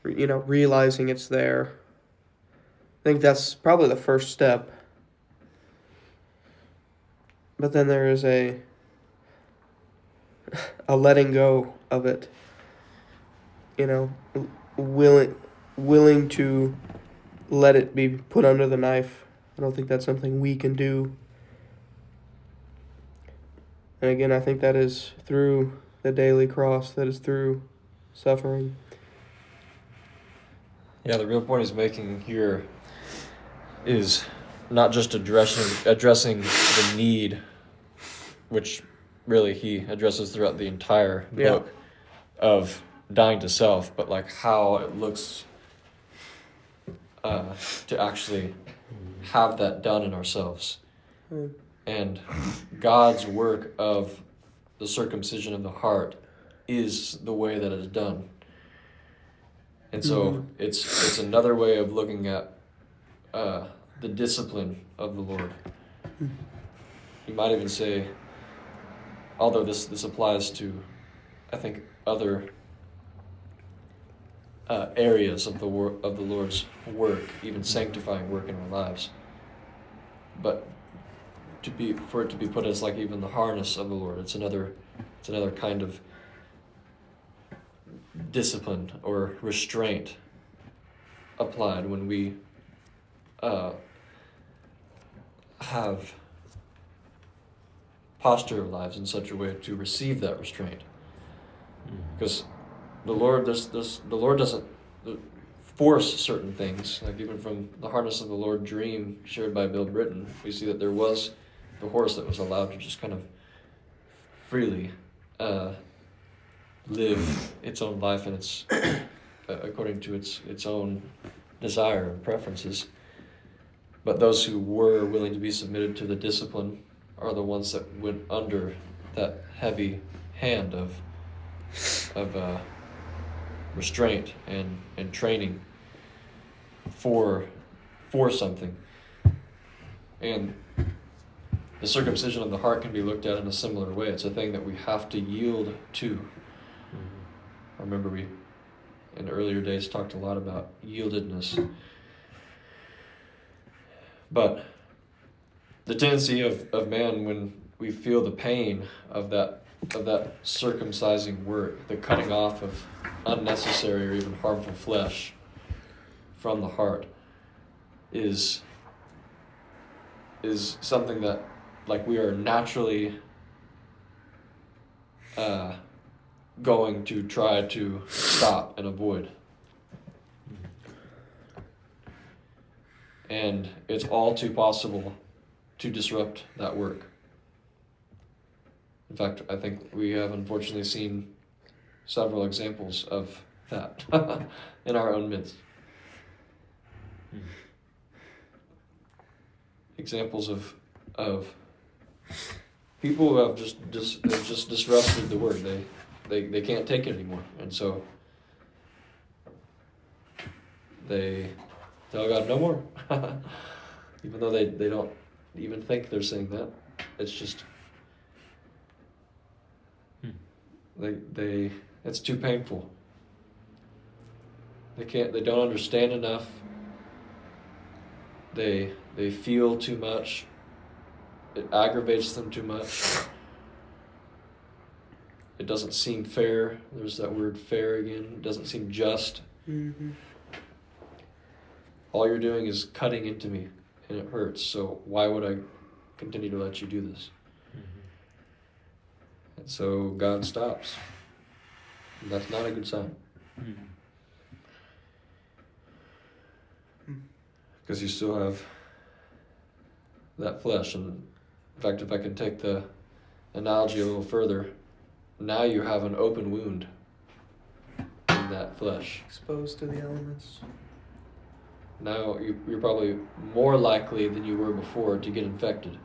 Realizing it's there. I think that's probably the first step. But then there is a letting go of it. Willing to let it be put under the knife. I don't think that's something we can do. And again, I think that is through the daily cross, that is through suffering. Yeah, the real point he's making here is not just addressing the need, which really he addresses throughout the entire book, of dying to self, but like how it looks to actually have that done in ourselves. And God's work of the circumcision of the heart is the way that it's done. And so it's another way of looking at the discipline of the Lord. You might even say, although this applies to, I think, other areas of the Lord's work, even sanctifying work in our lives, but for it to be put as like even the harness of the Lord, it's another kind of discipline or restraint applied when we have posture of lives in such a way to receive that restraint. Because the Lord doesn't force certain things. Like even from the Harness of the Lord dream shared by Bill Britton, we see that there was the horse that was allowed to just kind of freely live its own life and its according to its own desire and preferences. But those who were willing to be submitted to the discipline are the ones that went under that heavy hand of restraint and training for something. And the circumcision of the heart can be looked at in a similar way. It's a thing that we have to yield to. I remember we, in earlier days, talked a lot about yieldedness. But the tendency of man, when we feel the pain of that circumcising work, the cutting off of unnecessary or even harmful flesh from the heart, is something that, like, we are naturally going to try to stop and avoid. And it's all too possible to disrupt that work. In fact, I think we have unfortunately seen several examples of that in our own midst. Examples of people who have just disrupted the work. They can't take it anymore, and so they tell God no more, even though they don't even think they're saying that. It's just it's too painful. They don't understand enough. They feel too much. It aggravates them too much. It doesn't seem fair. There's that word fair again. It doesn't seem just. Mm-hmm. All you're doing is cutting into me, and it hurts. So why would I continue to let you do this? And so God stops. And that's not a good sign. Because you still have that flesh. And in fact, if I can take the analogy a little further, now you have an open wound in that flesh. Exposed to the elements. Now you're probably more likely than you were before to get infected.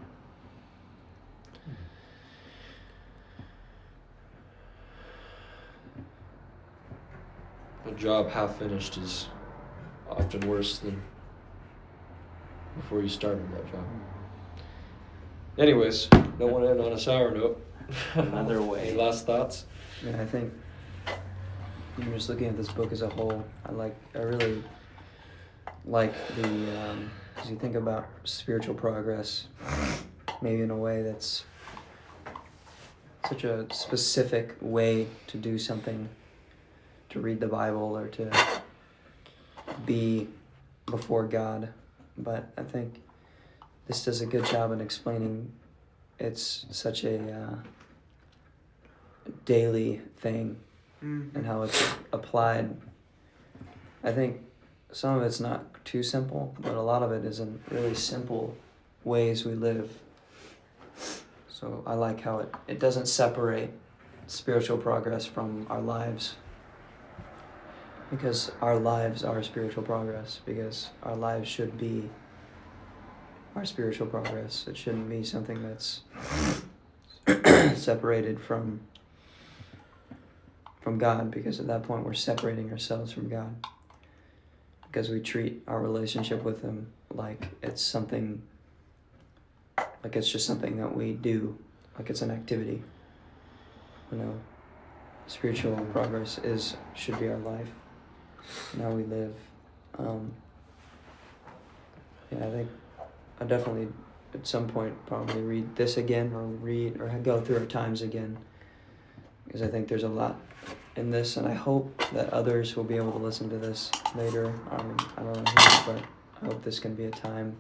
A job half finished is often worse than before you started that job. Anyways, don't want to end on a sour note. Another way. Any last thoughts? Yeah, I think even just looking at this book as a whole, I really like the, as you think about spiritual progress, maybe in a way that's such a specific way to do something, to read the Bible or to be before God. But I think this does a good job in explaining it's such a daily thing and how it's applied. I think some of it's not too simple, but a lot of it is in really simple ways we live. So I like how it doesn't separate spiritual progress from our lives, because our lives are spiritual progress, because our lives should be our spiritual progress. It shouldn't be something that's separated from God, because at that point we're separating ourselves from God, because we treat our relationship with Him like it's something, like it's just something that we do, like it's an activity. Spiritual progress should be our life and how we live. I think I definitely at some point probably read this again, or go through our times again, because I think there's a lot in this, and I hope that others will be able to listen to this later. I don't know who, but I hope this can be a time,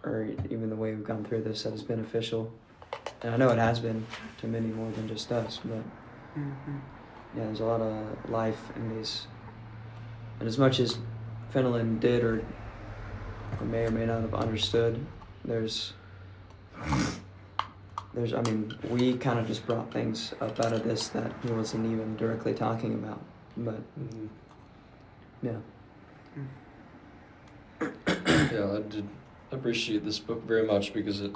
or even the way we've gone through this, that is beneficial. And I know it has been to many more than just us, but there's a lot of life in these. And as much as Fenelon did or may or may not have understood, we kind of just brought things up out of this that he wasn't even directly talking about. But, Yeah, I did appreciate this book very much, because it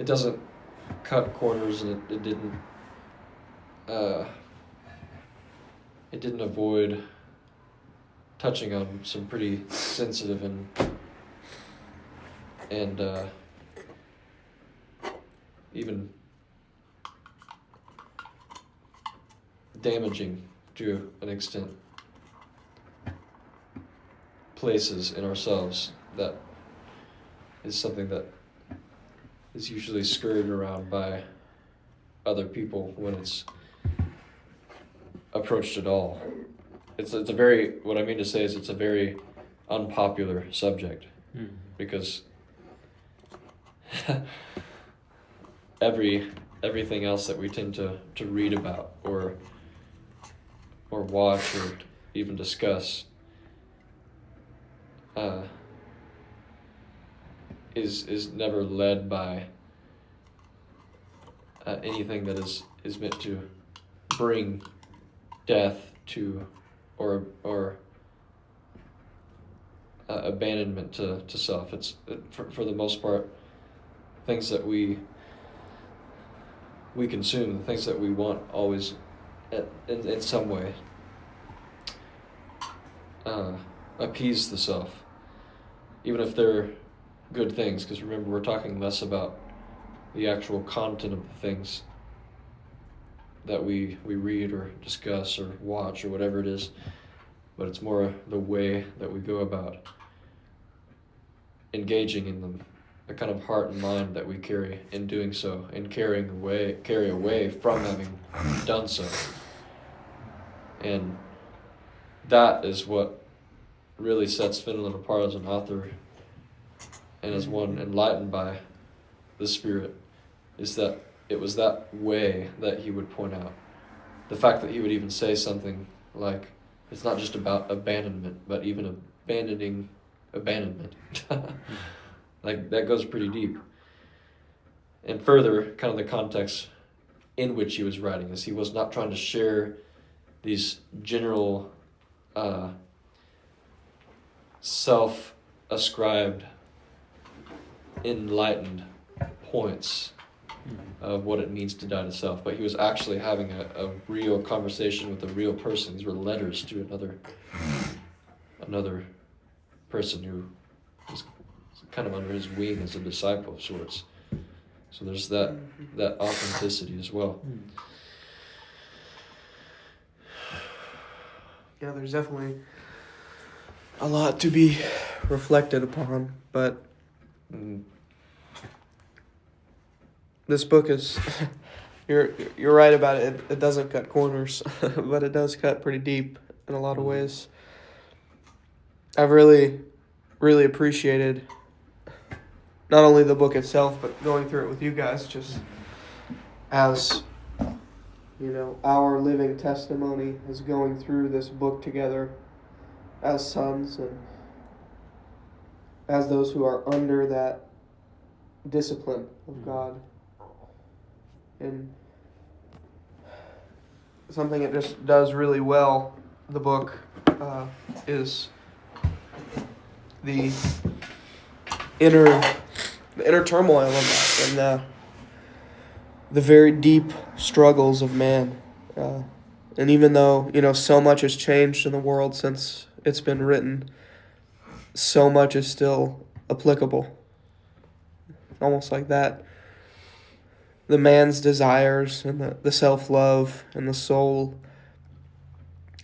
doesn't cut corners, and it didn't avoid touching on some pretty sensitive and even damaging to an extent places in ourselves that is something that is usually skirted around by other people when it's approached at all. It's a very, what I mean to say is it's a very unpopular subject, because everything else that we tend to read about or watch or even discuss is never led by anything that is meant to bring death to or abandonment to self. It's for the most part things that we consume, the things that we want always in some way appease the self, even if they're good things, because remember, we're talking less about the actual content of the things that we read or discuss or watch or whatever it is, but it's more the way that we go about engaging in them, the kind of heart and mind that we carry in doing so, and carry away from having done so. And that is what really sets Fenelon apart as an author and as one enlightened by the Spirit, is that it was that way that he would point out. The fact that he would even say something like, it's not just about abandonment, but even abandoning abandonment. Like, that goes pretty deep. And further, kind of the context in which he was writing is he was not trying to share these general self-ascribed enlightened points of what it means to die to self, but he was actually having a real conversation with a real person. These were letters to another another person who is kind of under his wing as a disciple of sorts. So there's that authenticity as well. Yeah, there's definitely a lot to be reflected upon, but this book is you're right about it. It doesn't cut corners, but it does cut pretty deep in a lot of ways. I've really appreciated not only the book itself, but going through it with you guys, just as our living testimony is going through this book together as sons and as those who are under that discipline of God. And something it just does really well, the book, is the inner turmoil of that and the very deep struggles of man. And even though, so much has changed in the world since it's been written, so much is still applicable. Almost like that. The man's desires and the self-love and the soul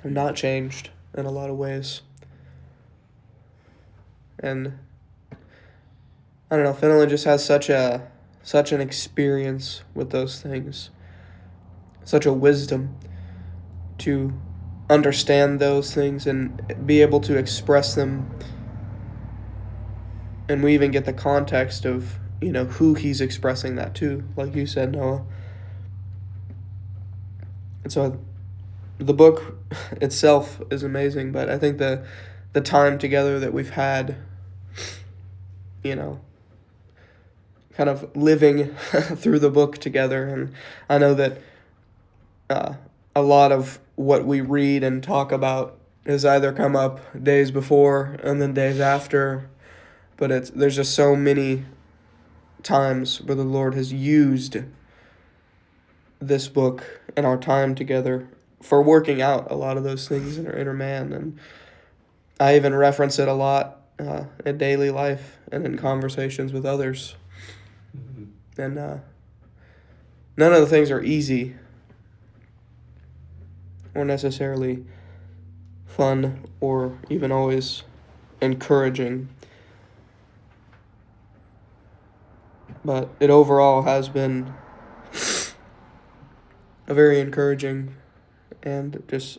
have not changed in a lot of ways. And I don't know, Finland just has such an experience with those things, such a wisdom to understand those things and be able to express them. And we even get the context of, who he's expressing that to, like you said, Noah. And so the book itself is amazing, but I think the time together that we've had, kind of living through the book together. And I know that a lot of what we read and talk about has either come up days before and then days after, but there's just so many times where the Lord has used this book and our time together for working out a lot of those things in our inner man. And I even reference it a lot in daily life and in conversations with others. And none of the things are easy or necessarily fun or even always encouraging. But it overall has been a very encouraging and just,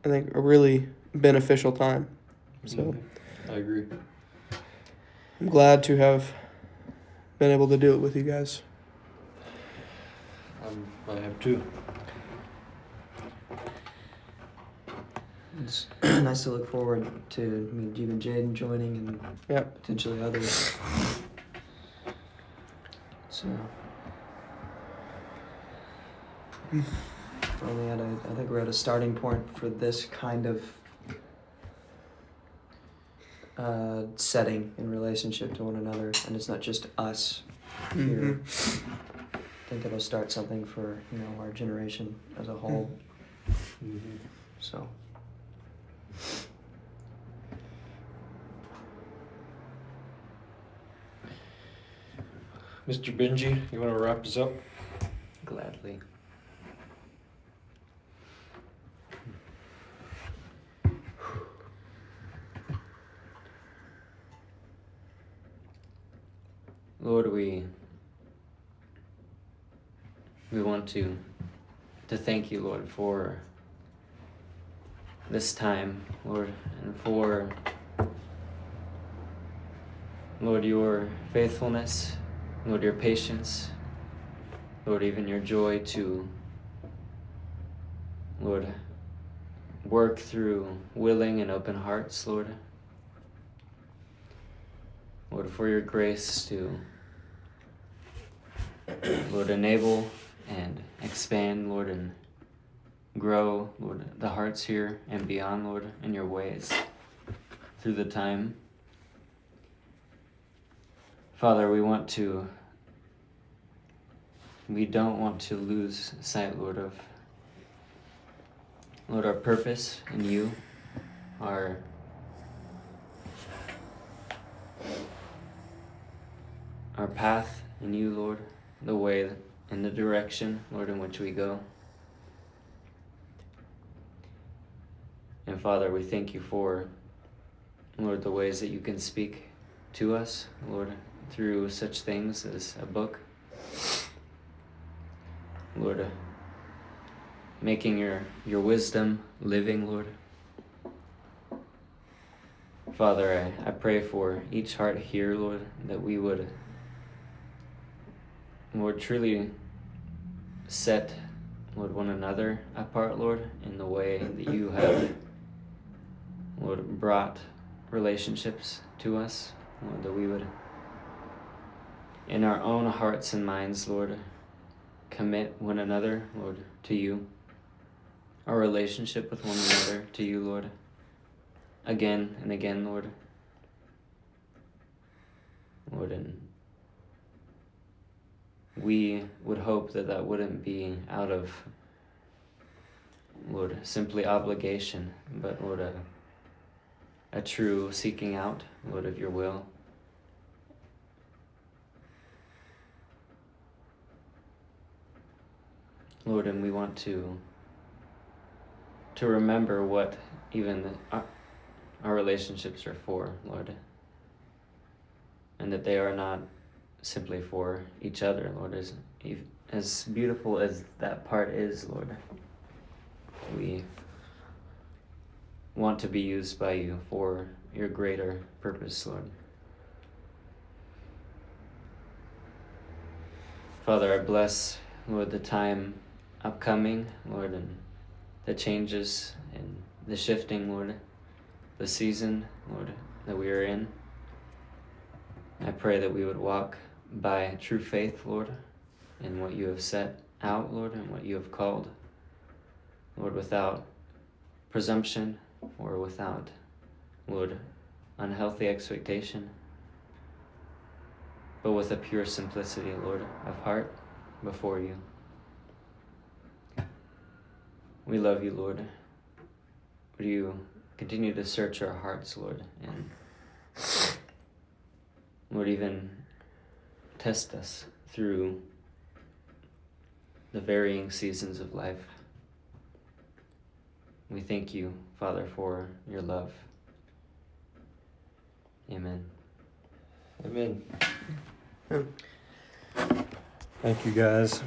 I think, a really beneficial time. So I agree. I'm glad to have been able to do it with you guys. I am too. It's nice to look forward to even Jaden joining and potentially others. So I think we're at a starting point for this kind of setting in relationship to one another, and it's not just us here. I think it'll start something for our generation as a whole. So. Mr. Benji, you want to wrap us up? Gladly. Lord, we want to thank you, Lord, for this time, Lord, and for, Lord, your faithfulness, Lord, your patience, Lord, even your joy to, Lord, work through willing and open hearts, Lord. Lord, for your grace to, Lord, enable and expand, Lord, and grow, Lord, the hearts here and beyond, Lord, in your ways through the time. Father, we don't want to lose sight, Lord, of, Lord, our purpose in you, our path in you, Lord, the way and the direction, Lord, in which we go. And Father, we thank you for, Lord, the ways that you can speak to us, Lord, through such things as a book. Lord, making your wisdom living, Lord. Father, I pray for each heart here, Lord, that we would, Lord, truly set, Lord, one another apart, Lord, in the way that you have, Lord, brought relationships to us, Lord, that we would, in our own hearts and minds, Lord, commit one another, Lord, to you, our relationship with one another to you, Lord, again and again, Lord. Lord, and we would hope that that wouldn't be out of, Lord, simply obligation, but, Lord, a true seeking out, Lord, of your will. Lord, and we want to remember what even our relationships are for, Lord, and that they are not simply for each other, Lord. As beautiful as that part is, Lord, we want to be used by you for your greater purpose, Lord. Father, I bless, Lord, the time upcoming, Lord, and the changes and the shifting, Lord, the season, Lord, that we are in. I pray that we would walk by true faith, Lord, in what you have set out, Lord, and what you have called, Lord, without presumption or without, Lord, unhealthy expectation, but with a pure simplicity, Lord, of heart before you. We love you, Lord. Would you continue to search our hearts, Lord, and Lord, even test us through the varying seasons of life. We thank you, Father, for your love. Amen. Amen. Yeah. Thank you, guys.